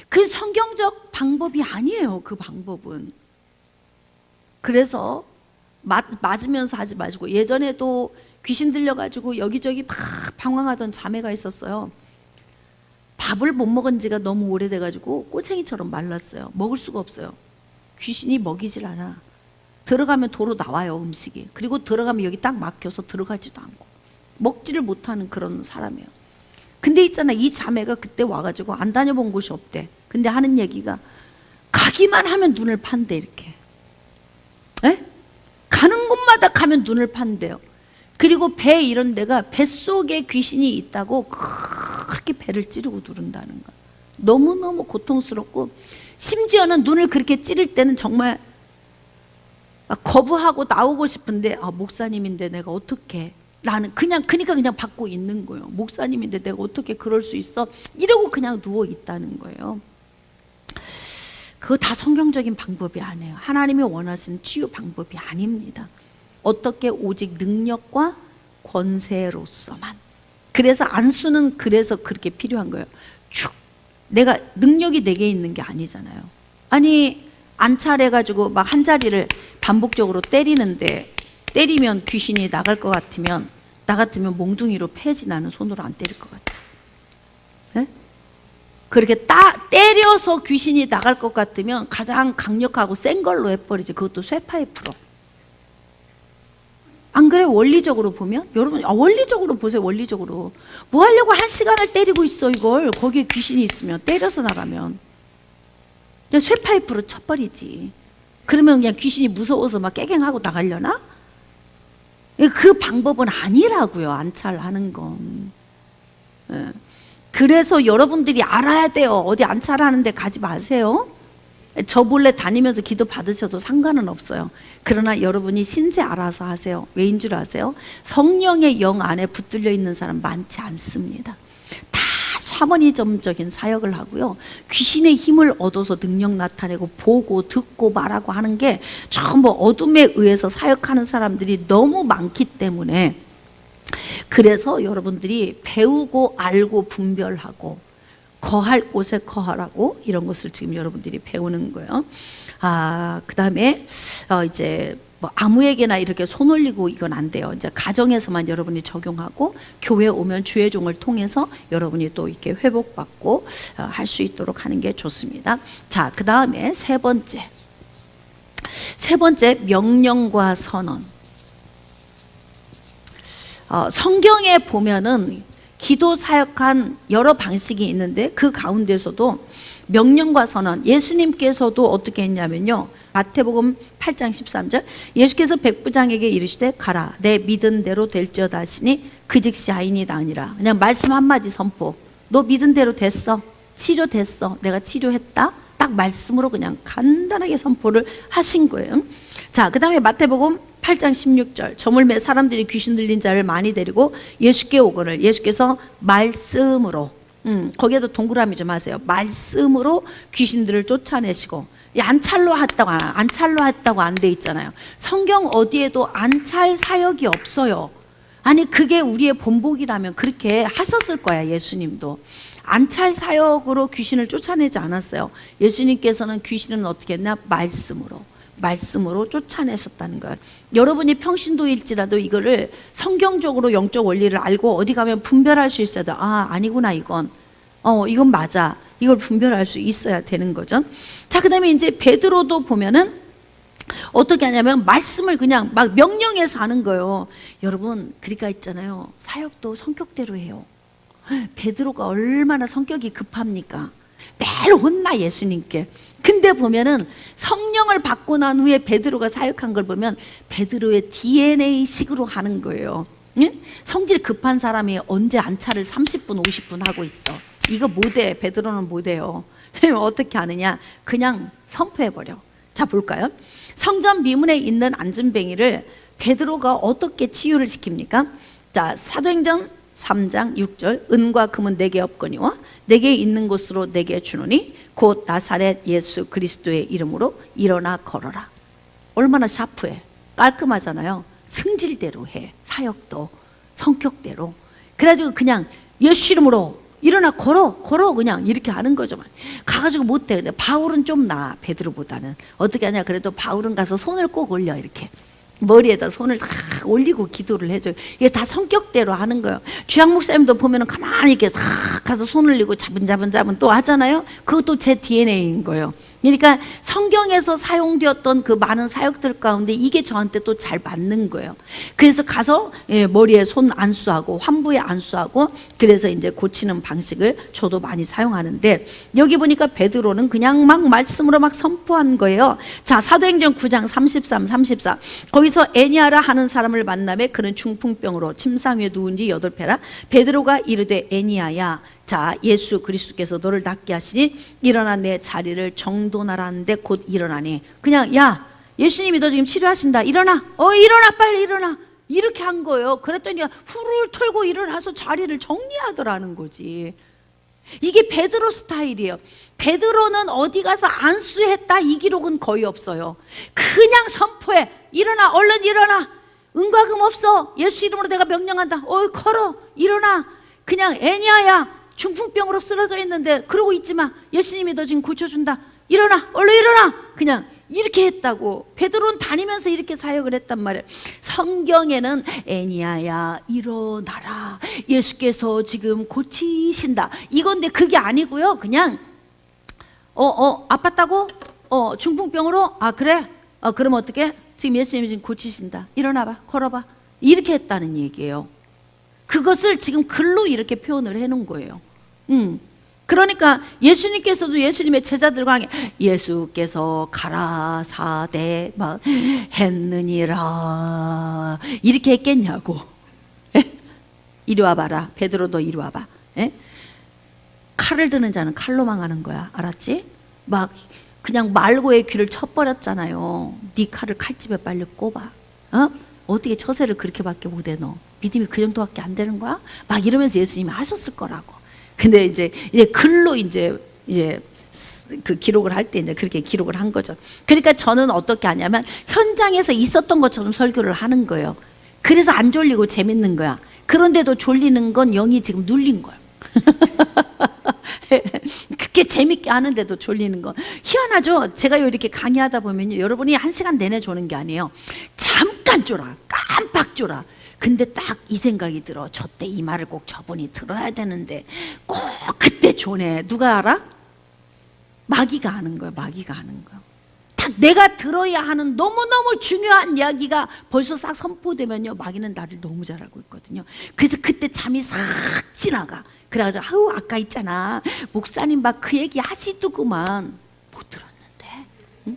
그 성경적 방법이 아니에요. 그 방법은. 그래서 맞으면서 하지 마시고, 예전에도 귀신 들려가지고 여기저기 막 방황하던 자매가 있었어요. 밥을 못 먹은 지가 너무 오래돼가지고 꼬챙이처럼 말랐어요. 먹을 수가 없어요. 귀신이 먹이질 않아. 들어가면 도로 나와요, 음식이. 그리고 들어가면 여기 딱 막혀서 들어가지도 않고 먹지를 못하는 그런 사람이에요. 근데 있잖아, 이 자매가 그때 와가지고 안 다녀본 곳이 없대. 근데 하는 얘기가 가기만 하면 눈을 판대. 이렇게 에? 가는 곳마다 가면 눈을 판대요. 그리고 배 이런 데가 뱃속에 귀신이 있다고 그렇게 배를 찌르고 누른다는 거야. 너무너무 고통스럽고, 심지어는 눈을 그렇게 찌를 때는 정말 거부하고 나오고 싶은데, 목사님인데 내가 어떻게, 나는 그러니까 그냥 받고 있는 거예요. 목사님인데 내가 어떻게 그럴 수 있어? 이러고 그냥 누워 있다는 거예요. 그거 다 성경적인 방법이 아니에요. 하나님이 원하시는 치유 방법이 아닙니다. 어떻게? 오직 능력과 권세로서만. 그래서 안수는 그래서 그렇게 필요한 거예요. 쭉 내가 능력이 내게 있는 게 아니잖아요. 아니 안찰해가지고 막 한 자리를 반복적으로 때리는데, 때리면 귀신이 나갈 것 같으면, 나 같으면 몽둥이로 패지. 나는 손으로 안 때릴 것 같아. 네? 그렇게 때려서 귀신이 나갈 것 같으면 가장 강력하고 센 걸로 해버리지. 그것도 쇠파이프로. 안 그래? 원리적으로 보면 여러분, 원리적으로 보세요. 원리적으로 뭐 하려고 한 시간을 때리고 있어 이걸. 거기에 귀신이 있으면 때려서 나가면 그냥 쇠파이프로 쳐버리지. 그러면 그냥 귀신이 무서워서 막 깨갱하고 나가려나? 그 방법은 아니라고요. 안찰하는 건. 그래서 여러분들이 알아야 돼요. 어디 안찰하는 데 가지 마세요. 저 몰래 다니면서 기도 받으셔도 상관은 없어요. 그러나 여러분이 신세 알아서 하세요. 왜인 줄 아세요? 성령의 영 안에 붙들려 있는 사람 많지 않습니다. 다 샤머니즘적인 사역을 하고요, 귀신의 힘을 얻어서 능력 나타내고 보고 듣고 말하고 하는 게 전부 어둠에 의해서 사역하는 사람들이 너무 많기 때문에, 그래서 여러분들이 배우고 알고 분별하고 거할 곳에 거하라고, 이런 것을 지금 여러분들이 배우는 거예요. 그 다음에 이제 뭐 아무에게나 이렇게 손 올리고 이건 안 돼요. 이제 가정에서만 여러분이 적용하고, 교회 오면 주의 종을 통해서 여러분이 또 이렇게 회복받고 할 수 있도록 하는 게 좋습니다. 자, 그 다음에 세 번째 명령과 선언. 성경에 보면은 기도 사역한 여러 방식이 있는데, 그 가운데서도 명령과 선언, 예수님께서도 어떻게 했냐면요, 마태복음 8장 13절, 예수께서 백부장에게 이르시되 가라, 내 믿은 대로 될지어다 하시니 그 즉시 아인이 나으니라. 그냥 말씀 한마디 선포. 너 믿은 대로 됐어, 치료됐어, 내가 치료했다, 딱 말씀으로 그냥 간단하게 선포를 하신 거예요. 자, 그 다음에 마태복음 8장 16절, 저물매 사람들이 귀신 들린 자를 많이 데리고 예수께 오거늘 예수께서 말씀으로, 거기에도 동그라미 좀 하세요. 말씀으로 귀신들을 쫓아내시고. 안찰로 했다고 안 돼 있잖아요. 성경 어디에도 안찰 사역이 없어요. 아니 그게 우리의 본복이라면 그렇게 하셨을 거야. 예수님도 안찰 사역으로 귀신을 쫓아내지 않았어요. 예수님께서는 귀신은 어떻게 했나? 말씀으로 쫓아내셨다는 거예요. 여러분이 평신도일지라도 이거를 성경적으로 영적 원리를 알고 어디 가면 분별할 수 있어야 돼. 아니구나, 이건 맞아, 이걸 분별할 수 있어야 되는 거죠. 자, 그 다음에 이제 베드로도 보면은 어떻게 하냐면 말씀을 그냥 막 명령해서 하는 거예요. 여러분, 그러니까 있잖아요, 사역도 성격대로 해요. 베드로가 얼마나 성격이 급합니까? 매일 혼나, 예수님께. 근데 보면은 성령을 받고 난 후에 베드로가 사역한 걸 보면 베드로의 DNA식으로 하는 거예요. 응? 성질 급한 사람이 언제 안차를 30분 50분 하고 있어. 이거 못해. 베드로는 못해요. 어떻게 하느냐? 그냥 선포해버려. 자, 볼까요? 성전 미문에 있는 안진뱅이를 베드로가 어떻게 치유를 시킵니까? 자, 사도행전 3장 6절, 은과 금은 내게 없거니와 내게 있는 곳으로 내게 주노니 곧 나사렛 예수 그리스도의 이름으로 일어나 걸어라. 얼마나 샤프해. 깔끔하잖아요. 승질대로 해. 사역도 성격대로. 그래가지고 그냥 예수 이름으로 일어나 걸어 그냥 이렇게 하는 거죠. 가가지고 못해. 근데 바울은 좀 나아, 베드로보다는. 어떻게 하냐, 그래도 바울은 가서 손을 꼭 올려. 이렇게 머리에다 손을 탁 올리고 기도를 해줘요. 이게 다 성격대로 하는 거예요. 주양 목사님도 보면은 가만히 이렇게 탁 가서 손 올리고 자분 또 하잖아요. 그것도 제 DNA인 거예요. 그러니까 성경에서 사용되었던 그 많은 사역들 가운데 이게 저한테 또 잘 맞는 거예요. 그래서 가서 머리에 손 안수하고 환부에 안수하고, 그래서 이제 고치는 방식을 저도 많이 사용하는데, 여기 보니까 베드로는 그냥 막 말씀으로 막 선포한 거예요. 자, 사도행전 9장 33, 34. 거기서 애니아라 하는 사람을 만나매 그는 중풍병으로 침상 위에 누운 지 8패라. 베드로가 이르되 애니아야, 자, 예수 그리스도께서 너를 낫게 하시니 일어나 내 자리를 정돈하라는데 곧 일어나니. 그냥 야, 예수님이 너 지금 치료하신다. 일어나. 일어나, 빨리 일어나. 이렇게 한 거예요. 그랬더니 후를 털고 일어나서 자리를 정리하더라는 거지. 이게 베드로 스타일이에요. 베드로는 어디 가서 안수했다 이 기록은 거의 없어요. 그냥 선포해. 일어나, 얼른 일어나. 은과 금 없어. 예수 이름으로 내가 명령한다. 걸어. 일어나. 그냥 애니아야, 중풍병으로 쓰러져 있는데 그러고 있지 마. 예수님이 너 지금 고쳐준다. 일어나, 얼른 일어나. 그냥 이렇게 했다고. 베드로는 다니면서 이렇게 사역을 했단 말이에요. 성경에는 애니아야 일어나라, 예수께서 지금 고치신다, 이건데 그게 아니고요. 그냥 아팠다고? 중풍병으로? 아 그래? 그럼 어떻게? 지금 예수님이 지금 고치신다. 일어나봐, 걸어봐. 이렇게 했다는 얘기예요. 그것을 지금 글로 이렇게 표현을 해놓은 거예요. 그러니까 예수님께서도 예수님의 제자들과 함께 예수께서 가라사대 막 했느니라 이렇게 했겠냐고. 이리 와봐라, 베드로 너 이리 와봐. 칼을 드는 자는 칼로 망하는 거야, 알았지? 막 그냥 말고의 귀를 쳐버렸잖아요. 네 칼을 칼집에 빨리 꼽아. 어떻게 처세를 그렇게밖에 못해 너? 믿음이 그 정도밖에 안 되는 거야? 막 이러면서 예수님이 하셨을 거라고. 근데 이제 글로 이제 그 기록을 할 때 이제 그렇게 기록을 한 거죠. 그러니까 저는 어떻게 하냐면 현장에서 있었던 것처럼 설교를 하는 거예요. 그래서 안 졸리고 재밌는 거야. 그런데도 졸리는 건 영이 지금 눌린 거야. 그렇게 재밌게 하는데도 졸리는 건 희한하죠. 제가 이렇게 강의하다 보면요, 여러분이 1시간 내내 조는 게 아니에요. 잠깐 졸아, 깜빡 졸아. 근데 딱 이 생각이 들어. 저 때 이 말을 꼭 저분이 들어야 되는데 꼭 그때 조네. 누가 알아? 마귀가 하는 거예요. 마귀가 하는 거예요. 딱 내가 들어야 하는 너무너무 중요한 이야기가 벌써 싹 선포되면요, 마귀는 나를 너무 잘 알고 있거든요. 그래서 그때 잠이 싹 지나가. 그래가지고 아우 아까 있잖아, 목사님 막 그 얘기 하시더구만. 못 들었는데. 응?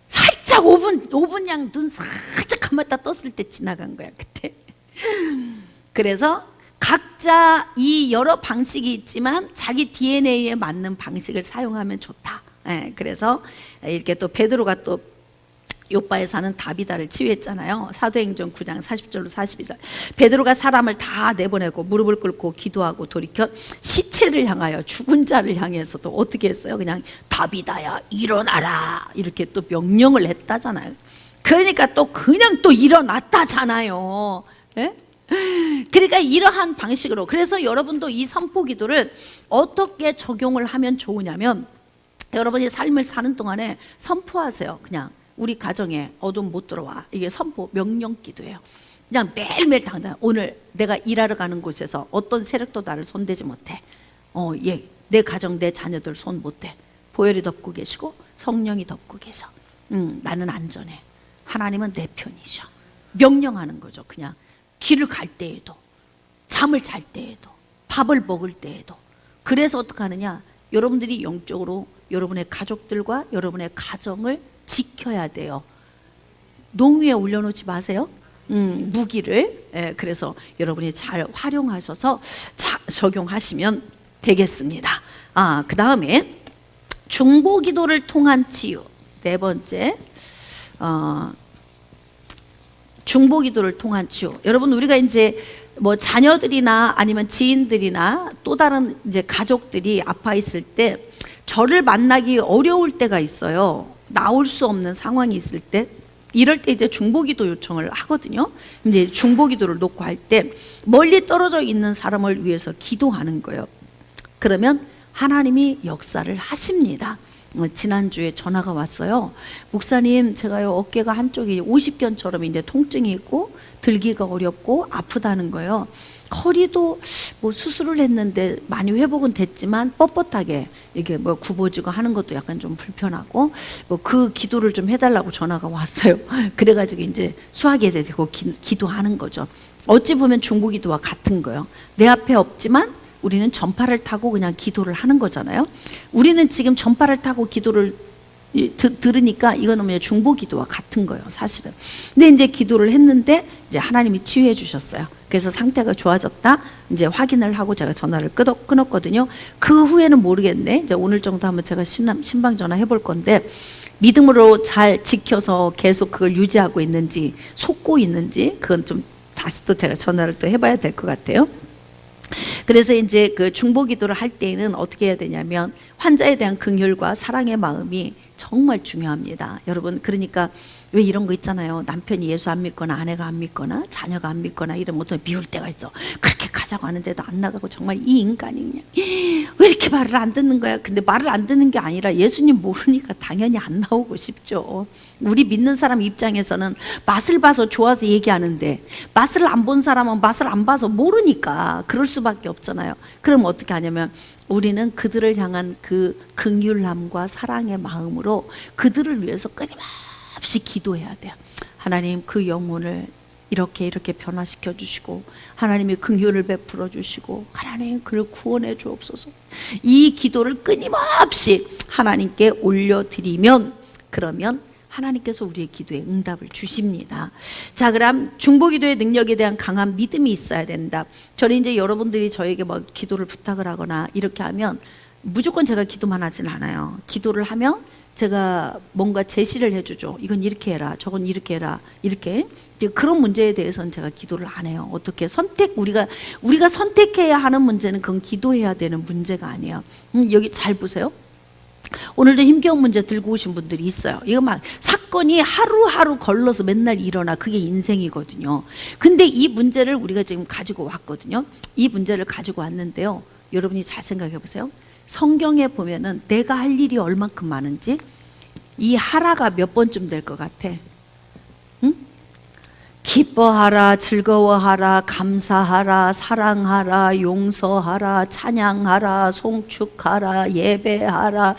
살짝 5분 양 눈 살짝 감았다 떴을 때 지나간 거야 그때. 그래서 각자 이 여러 방식이 있지만 자기 DNA에 맞는 방식을 사용하면 좋다. 그래서 이렇게 또 베드로가 또 요바에 사는 다비다를 치유했잖아요. 사도행전 9장 40절로 42절. 베드로가 사람을 다 내보내고 무릎을 꿇고 기도하고 돌이켜 시체를 향하여, 죽은 자를 향해서도 어떻게 했어요? 그냥 다비다야 일어나라 이렇게 또 명령을 했다잖아요. 그러니까 또 그냥 또 일어났다잖아요. 그러니까 이러한 방식으로. 그래서 여러분도 이 선포 기도를 어떻게 적용을 하면 좋으냐면, 여러분이 삶을 사는 동안에 선포하세요. 그냥 우리 가정에 어둠 못 들어와. 이게 선포 명령 기도예요. 그냥 매일매일 당당. 오늘 내가 일하러 가는 곳에서 어떤 세력도 나를 손대지 못해. 내 가정, 내 자녀들 손 못대. 보혈이 덮고 계시고 성령이 덮고 계셔. 나는 안전해. 하나님은 내 편이셔. 명령하는 거죠. 그냥 길을 갈 때에도, 잠을 잘 때에도, 밥을 먹을 때에도. 그래서 어떻게 하느냐, 여러분들이 영적으로 여러분의 가족들과 여러분의 가정을 지켜야 돼요. 농위에 올려놓지 마세요. 무기를. 그래서 여러분이 잘 활용하셔서 적용하시면 되겠습니다. 그 다음에 중보기도를 통한 치유. 네 번째, 중보기도를 통한 치유. 여러분, 우리가 이제 뭐 자녀들이나 아니면 지인들이나 또 다른 이제 가족들이 아파 있을 때 저를 만나기 어려울 때가 있어요. 나올 수 없는 상황이 있을 때 이럴 때 이제 중보기도 요청을 하거든요. 근데 중보기도를 놓고 할 때 멀리 떨어져 있는 사람을 위해서 기도하는 거예요. 그러면 하나님이 역사를 하십니다. 지난주에 전화가 왔어요. 목사님, 제가요 어깨가 한쪽이 50견처럼 이제 통증이 있고 들기가 어렵고 아프다는 거예요. 허리도 뭐 수술을 했는데 많이 회복은 됐지만 뻣뻣하게 이게 뭐 굽어지고 하는 것도 약간 좀 불편하고 뭐 그 기도를 좀 해달라고 전화가 왔어요. 그래가지고 이제 수학에 대고 기도하는 거죠. 어찌 보면 중보기도와 같은 거예요. 내 앞에 없지만 우리는 전파를 타고 그냥 기도를 하는 거잖아요. 우리는 지금 전파를 타고 기도를 들으니까 이거는 뭐 중보기도와 같은 거예요, 사실은. 근데 이제 기도를 했는데 이제 하나님이 치유해 주셨어요. 그래서 상태가 좋아졌다. 이제 확인을 하고 제가 전화를 끊었거든요. 그 후에는 모르겠네. 이제 오늘 정도 한번 제가 신방 전화 해볼 건데 믿음으로 잘 지켜서 계속 그걸 유지하고 있는지 속고 있는지 그건 좀 다시 또 제가 전화를 또 해봐야 될 것 같아요. 그래서 이제 그 중보기도를 할 때에는 어떻게 해야 되냐면 환자에 대한 긍휼과 사랑의 마음이 정말 중요합니다. 여러분, 그러니까 왜 이런 거 있잖아요. 남편이 예수 안 믿거나 아내가 안 믿거나 자녀가 안 믿거나 이러면 어떤 미울 때가 있어. 그렇게 가자고 하는데도 안 나가고 정말 이 인간이 그냥 왜 이렇게 말을 안 듣는 거야. 근데 말을 안 듣는 게 아니라 예수님 모르니까 당연히 안 나오고 싶죠. 우리 믿는 사람 입장에서는 맛을 봐서 좋아서 얘기하는데 맛을 안 본 사람은 맛을 안 봐서 모르니까 그럴 수밖에 없잖아요. 그럼 어떻게 하냐면 우리는 그들을 향한 그 긍휼함과 사랑의 마음으로 그들을 위해서 끊임없이 기도해야 돼요. 하나님, 그 영혼을 이렇게 변화시켜 주시고 하나님이 긍휼을 베풀어 주시고 하나님 그를 구원해 주옵소서. 이 기도를 끊임없이 하나님께 올려드리면 그러면 하나님께서 우리의 기도에 응답을 주십니다. 자, 그럼 중보기도의 능력에 대한 강한 믿음이 있어야 된다. 저는 이제 여러분들이 저에게 뭐 기도를 부탁을 하거나 이렇게 하면 무조건 제가 기도만 하진 않아요. 기도를 하면 제가 뭔가 제시를 해주죠. 이건 이렇게 해라, 저건 이렇게 해라, 이렇게. 그런 문제에 대해서는 제가 기도를 안 해요. 어떻게 우리가 선택해야 하는 문제는 그건 기도해야 되는 문제가 아니에요. 여기 잘 보세요. 오늘도 힘겨운 문제 들고 오신 분들이 있어요. 이거 막 사건이 하루하루 걸러서 맨날 일어나. 그게 인생이거든요. 근데 이 문제를 우리가 지금 가지고 왔거든요. 이 문제를 가지고 왔는데요. 여러분이 잘 생각해 보세요. 성경에 보면은 내가 할 일이 얼만큼 많은지 이 하라가 몇 번쯤 될 것 같아? 응? 기뻐하라, 즐거워하라, 감사하라, 사랑하라, 용서하라, 찬양하라, 송축하라, 예배하라.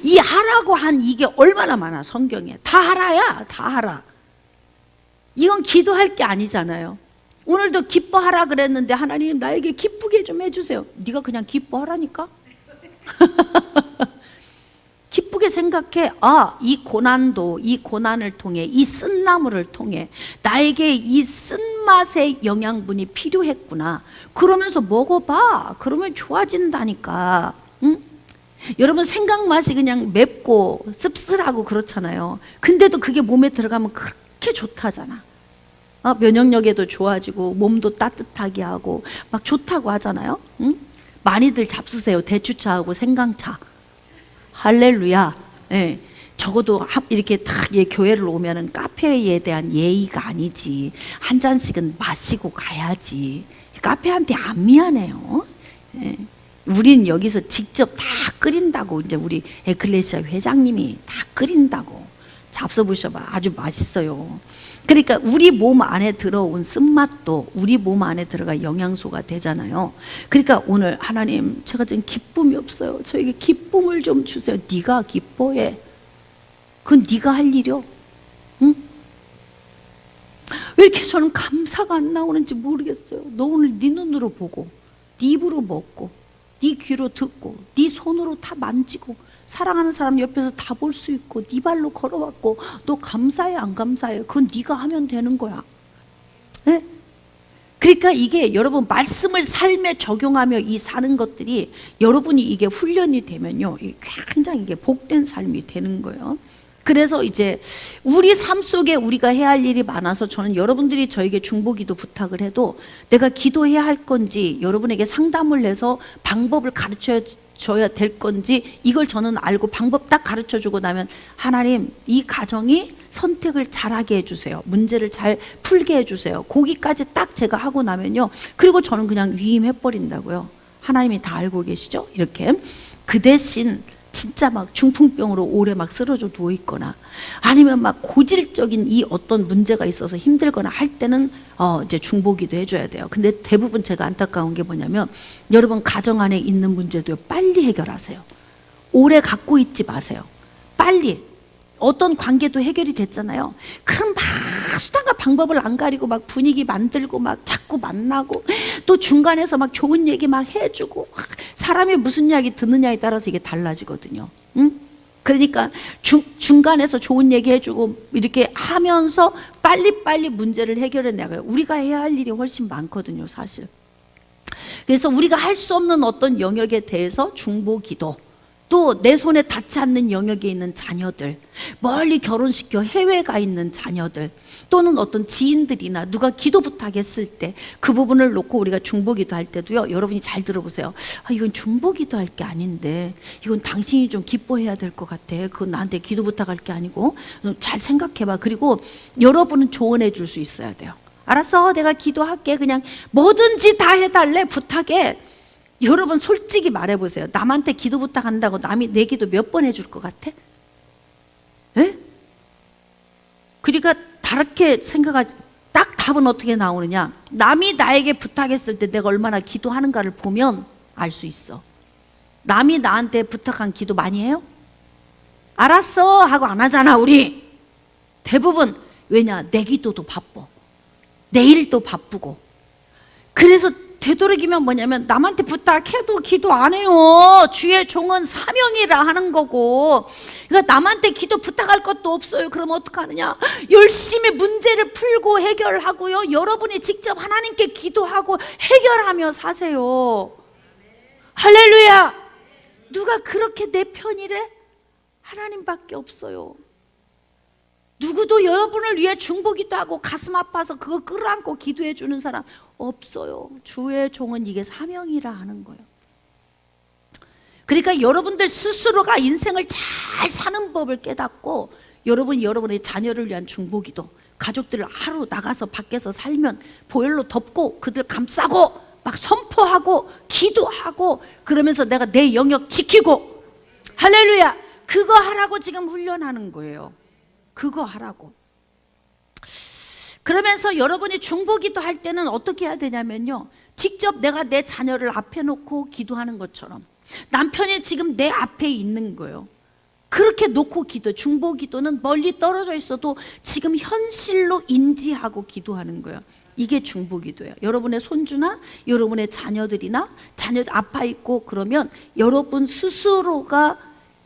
이 하라고 한 이게 얼마나 많아, 성경에. 다 하라야, 다 하라. 이건 기도할 게 아니잖아요. 오늘도 기뻐하라 그랬는데 하나님 나에게 기쁘게 좀 해주세요. 네가 그냥 기뻐하라니까? 기쁘게 생각해. 아, 이 고난도 이 고난을 통해 이 쓴나물을 통해 나에게 이 쓴맛의 영양분이 필요했구나. 그러면서 먹어봐. 그러면 좋아진다니까. 응? 여러분 생각 맛이 그냥 맵고 씁쓸하고 그렇잖아요. 근데도 그게 몸에 들어가면 그렇게 좋다잖아. 면역력에도 좋아지고 몸도 따뜻하게 하고 막 좋다고 하잖아요. 응? 많이들 잡수세요. 대추차하고 생강차. 할렐루야. 예. 적어도 이렇게 딱 교회를 오면은 카페에 대한 예의가 아니지. 한 잔씩은 마시고 가야지. 카페한테 안 미안해요. 예. 우린 여기서 직접 다 끓인다고. 이제 우리 에클레시아 회장님이 다 끓인다고. 잡숴보셔봐. 아주 맛있어요. 그러니까 우리 몸 안에 들어온 쓴맛도 우리 몸 안에 들어가 영양소가 되잖아요. 그러니까 오늘 하나님, 제가 지금 기쁨이 없어요. 저에게 기쁨을 좀 주세요. 네가 기뻐해. 그건 네가 할 일이요. 응? 왜 이렇게 저는 감사가 안 나오는지 모르겠어요. 너 오늘 네 눈으로 보고 네 입으로 먹고 네 귀로 듣고 네 손으로 다 만지고 사랑하는 사람 옆에서 다 볼 수 있고 네 발로 걸어왔고 너 감사해 안 감사해? 그건 네가 하면 되는 거야. 네? 그러니까 이게 여러분 말씀을 삶에 적용하며 이 사는 것들이 여러분이 이게 훈련이 되면요 굉장히 이게 복된 삶이 되는 거예요. 그래서 이제 우리 삶 속에 우리가 해야 할 일이 많아서 저는 여러분들이 저에게 중보기도 부탁을 해도 내가 기도해야 할 건지 여러분에게 상담을 해서 방법을 가르쳐 줘야 될 건지 이걸 저는 알고 방법 딱 가르쳐 주고 나면 하나님 이 가정이 선택을 잘하게 해주세요. 문제를 잘 풀게 해주세요. 거기까지 딱 제가 하고 나면요, 그리고 저는 그냥 위임해버린다고요. 하나님이 다 알고 계시죠? 이렇게. 그 대신 진짜 막 중풍병으로 오래 막 쓰러져 누워있거나 아니면 막 고질적인 이 어떤 문제가 있어서 힘들거나 할 때는 이제 중보기도 해줘야 돼요. 근데 대부분 제가 안타까운 게 뭐냐면, 여러분 가정 안에 있는 문제도요, 빨리 해결하세요. 오래 갖고 있지 마세요. 빨리. 어떤 관계도 해결이 됐잖아요. 그럼 막 수단과 방법을 안 가리고 막 분위기 만들고 막 자꾸 만나고 또 중간에서 막 좋은 얘기 막 해주고, 사람이 무슨 이야기 듣느냐에 따라서 이게 달라지거든요. 응? 그러니까 중간에서 좋은 얘기 해주고 이렇게 하면서 빨리빨리 문제를 해결해 나가요. 우리가 해야 할 일이 훨씬 많거든요, 사실. 그래서 우리가 할 수 없는 어떤 영역에 대해서 중보기도, 또 내 손에 닿지 않는 영역에 있는 자녀들, 멀리 결혼시켜 해외 가 있는 자녀들, 또는 어떤 지인들이나 누가 기도 부탁했을 때 그 부분을 놓고 우리가 중보기도 할 때도요, 여러분이 잘 들어보세요. 이건 중보기도 할 게 아닌데, 이건 당신이 좀 기뻐해야 될 것 같아. 그건 나한테 기도 부탁할 게 아니고 잘 생각해봐. 그리고 여러분은 조언해 줄 수 있어야 돼요. 알았어, 내가 기도할게. 그냥 뭐든지 다 해달래, 부탁해. 여러분 솔직히 말해보세요. 남한테 기도 부탁한다고 남이 내 기도 몇 번 해줄 것 같아? 에? 그러니까 다르게 생각하지. 딱 답은 어떻게 나오느냐, 남이 나에게 부탁했을 때 내가 얼마나 기도하는가를 보면 알 수 있어. 남이 나한테 부탁한 기도 많이 해요? 알았어 하고 안 하잖아, 우리 대부분. 왜냐? 내 기도도 바빠, 내 일도 바쁘고. 그래서 되도록이면 뭐냐면, 남한테 부탁해도 기도 안 해요. 주의 종은 사명이라 하는 거고. 그러니까 남한테 기도 부탁할 것도 없어요. 그럼 어떡하느냐? 열심히 문제를 풀고 해결하고요, 여러분이 직접 하나님께 기도하고 해결하며 사세요. 할렐루야. 누가 그렇게 내 편이래? 하나님밖에 없어요. 누구도 여러분을 위해 중보기도 하고 가슴 아파서 그거 끌어안고 기도해 주는 사람 없어요. 주의 종은 이게 사명이라 하는 거예요. 그러니까 여러분들 스스로가 인생을 잘 사는 법을 깨닫고, 여러분이 여러분의 자녀를 위한 중보기도, 가족들을 하루 나가서 밖에서 살면 보혈로 덮고 그들 감싸고 막 선포하고 기도하고, 그러면서 내가 내 영역 지키고, 할렐루야, 그거 하라고 지금 훈련하는 거예요. 그거 하라고. 그러면서 여러분이 중보기도 할 때는 어떻게 해야 되냐면요, 직접 내가 내 자녀를 앞에 놓고 기도하는 것처럼, 남편이 지금 내 앞에 있는 거예요. 그렇게 놓고 기도. 중보기도는 멀리 떨어져 있어도 지금 현실로 인지하고 기도하는 거예요. 이게 중보기도예요. 여러분의 손주나 여러분의 자녀들이나 자녀들 아파 있고 그러면 여러분 스스로가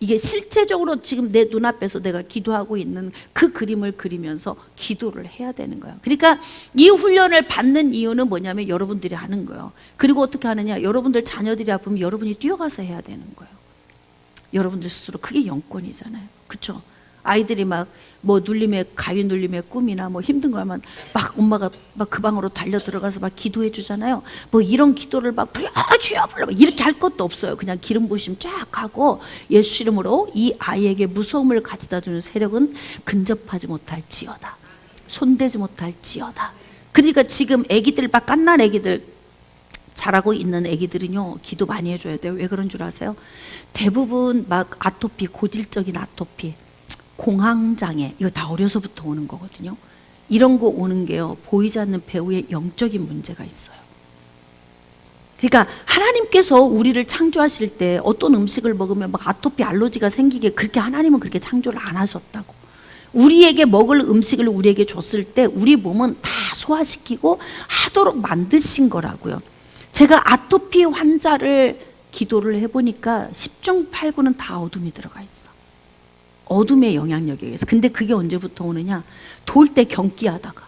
이게 실제적으로 지금 내 눈앞에서 내가 기도하고 있는 그 그림을 그리면서 기도를 해야 되는 거예요. 그러니까 이 훈련을 받는 이유는 뭐냐면 여러분들이 하는 거예요. 그리고 어떻게 하느냐, 여러분들 자녀들이 아프면 여러분이 뛰어가서 해야 되는 거예요. 여러분들 스스로. 그게 영권이잖아요. 그렇죠? 아이들이 막 뭐 눌림의 가위 눌림의 꿈이나 뭐 힘든 거 하면 막 엄마가 막 그 방으로 달려 들어가서 막 기도해 주잖아요. 뭐 이런 기도를 막 주여 불러 이렇게 할 것도 없어요. 그냥 기름 부으심 쫙 하고 예수 이름으로 이 아이에게 무서움을 가져다 주는 세력은 근접하지 못할지어다, 손대지 못할지어다. 그러니까 지금 애기들 막 갓난 애기들, 자라고 있는 애기들은요, 기도 많이 해줘야 돼요. 왜 그런 줄 아세요? 대부분 막 아토피, 고질적인 아토피, 공황장애, 이거 다 어려서부터 오는 거거든요. 이런 거 오는 게요, 보이지 않는 배후에 영적인 문제가 있어요. 그러니까 하나님께서 우리를 창조하실 때 어떤 음식을 먹으면 막 아토피, 알러지가 생기게, 그렇게 하나님은 그렇게 창조를 안 하셨다고. 우리에게 먹을 음식을 우리에게 줬을 때 우리 몸은 다 소화시키고 하도록 만드신 거라고요. 제가 아토피 환자를 기도를 해보니까 10중 8구는 다 어둠이 들어가 있어. 어둠의 영향력에 의해서. 근데 그게 언제부터 오느냐, 돌 때 경기하다가.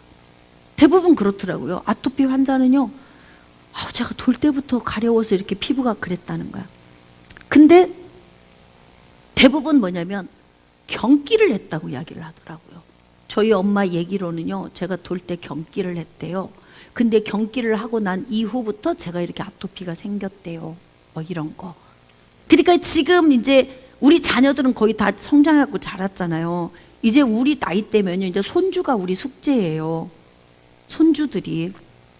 대부분 그렇더라고요. 아토피 환자는요, 제가 돌 때부터 가려워서 이렇게 피부가 그랬다는 거야. 근데 대부분 뭐냐면 경기를 했다고 이야기를 하더라고요. 저희 엄마 얘기로는요, 제가 돌 때 경기를 했대요. 근데 경기를 하고 난 이후부터 제가 이렇게 아토피가 생겼대요. 뭐 이런 거. 그러니까 지금 이제 우리 자녀들은 거의 다 성장하고 자랐잖아요. 이제 우리 나이 때면요, 이제 손주가 우리 숙제예요. 손주들이.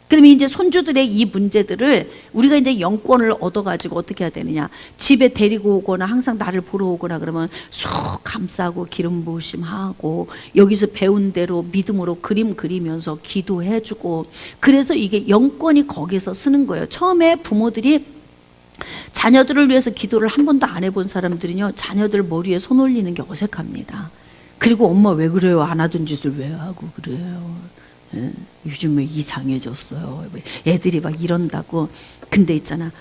그러면 이제 손주들의 이 문제들을 우리가 이제 영권을 얻어가지고 어떻게 해야 되느냐. 집에 데리고 오거나 항상 나를 보러 오거나 그러면 쏙 감싸고 기름 부으심하고 여기서 배운 대로 믿음으로 그림 그리면서 기도해주고, 그래서 이게 영권이 거기서 쓰는 거예요. 처음에 부모들이 자녀들을 위해서 기도를 한 번도 안 해본 사람들은요, 자녀들 머리에 손 올리는 게 어색합니다. 그리고 엄마 왜 그래요? 안 하던 짓을 왜 하고 그래요? 요즘에 이상해졌어요. 애들이 막 이런다고. 근데 있잖아,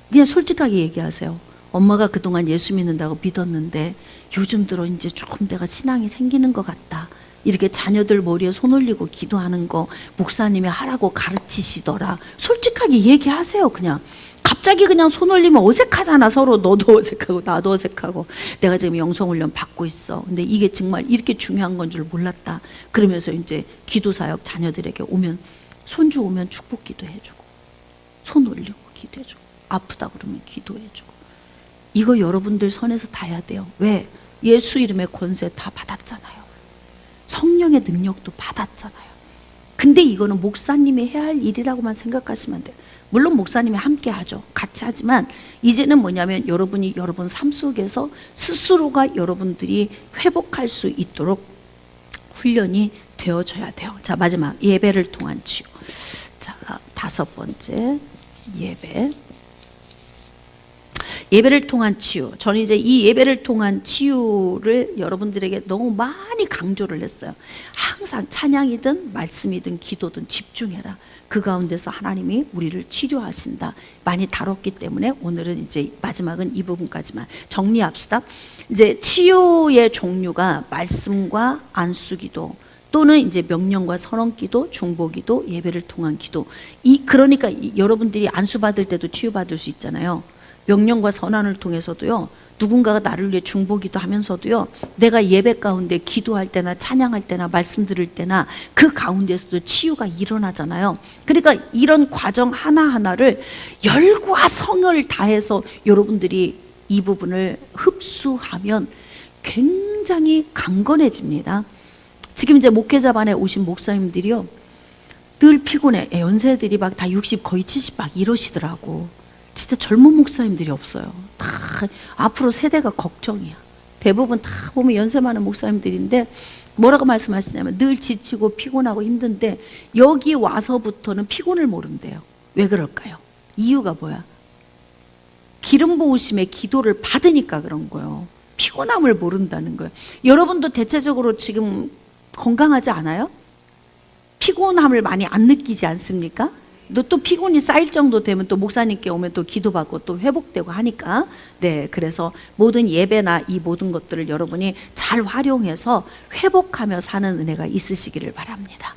그냥 솔직하게 얘기하세요. 엄마가 그동안 예수 믿는다고 믿었는데 요즘 들어 이제 조금 내가 신앙이 생기는 것 같다. 이렇게 자녀들 머리에 손 올리고 기도하는 거 목사님이 하라고 가르치시더라. 솔직하게 얘기하세요. 그냥 갑자기 그냥 손 올리면 어색하잖아. 서로 너도 어색하고 나도 어색하고. 내가 지금 영성훈련 받고 있어. 근데 이게 정말 이렇게 중요한 건 줄 몰랐다. 그러면서 이제 기도사역 자녀들에게 오면, 손주 오면 축복 기도해주고, 손 올리고 기도해주고, 아프다 그러면 기도해주고. 이거 여러분들 선에서 다 해야 돼요. 왜? 예수 이름의 권세 다 받았잖아요. 성령의 능력도 받았잖아요. 근데 이거는 목사님이 해야 할 일이라고만 생각하시면 돼요. 물론 목사님이 함께 하죠. 같이 하지만 이제는 뭐냐면 여러분이 여러분 삶 속에서 스스로가 여러분들이 회복할 수 있도록 훈련이 되어져야 돼요. 자, 마지막 예배를 통한 치유. 자, 5번째 예배. 예배를 통한 치유. 저는 이제 이 예배를 통한 치유를 여러분들에게 너무 많이 강조를 했어요. 항상 찬양이든 말씀이든 기도든 집중해라. 그 가운데서 하나님이 우리를 치료하신다. 많이 다뤘기 때문에 오늘은 이제 마지막은 이 부분까지만 정리합시다. 이제 치유의 종류가 말씀과 안수기도, 또는 이제 명령과 선언기도, 중보기도, 예배를 통한 기도. 그러니까 여러분들이 안수 받을 때도 치유받을 수 있잖아요. 명령과 선언을 통해서도요, 누군가가 나를 위해 중보기도 하면서도요, 내가 예배 가운데 기도할 때나 찬양할 때나 말씀 들을 때나 그 가운데서도 치유가 일어나잖아요. 그러니까 이런 과정 하나하나를 열과 성을 다해서 여러분들이 이 부분을 흡수하면 굉장히 강건해집니다. 지금 이제 목회자반에 오신 목사님들이요, 늘 피곤해. 연세들이 막 다 60 거의 70 막 이러시더라고. 진짜 젊은 목사님들이 없어요. 다 앞으로 세대가 걱정이야. 대부분 다 보면 연세 많은 목사님들인데 뭐라고 말씀하시냐면 늘 지치고 피곤하고 힘든데 여기 와서부터는 피곤을 모른대요. 왜 그럴까요? 이유가 뭐야? 기름 부으심의 기도를 받으니까 그런 거예요. 피곤함을 모른다는 거예요. 여러분도 대체적으로 지금 건강하지 않아요? 피곤함을 많이 안 느끼지 않습니까? 또 피곤이 쌓일 정도 되면 또 목사님께 오면 또 기도받고 또 회복되고 하니까. 네, 그래서 모든 예배나 이 모든 것들을 여러분이 잘 활용해서 회복하며 사는 은혜가 있으시기를 바랍니다.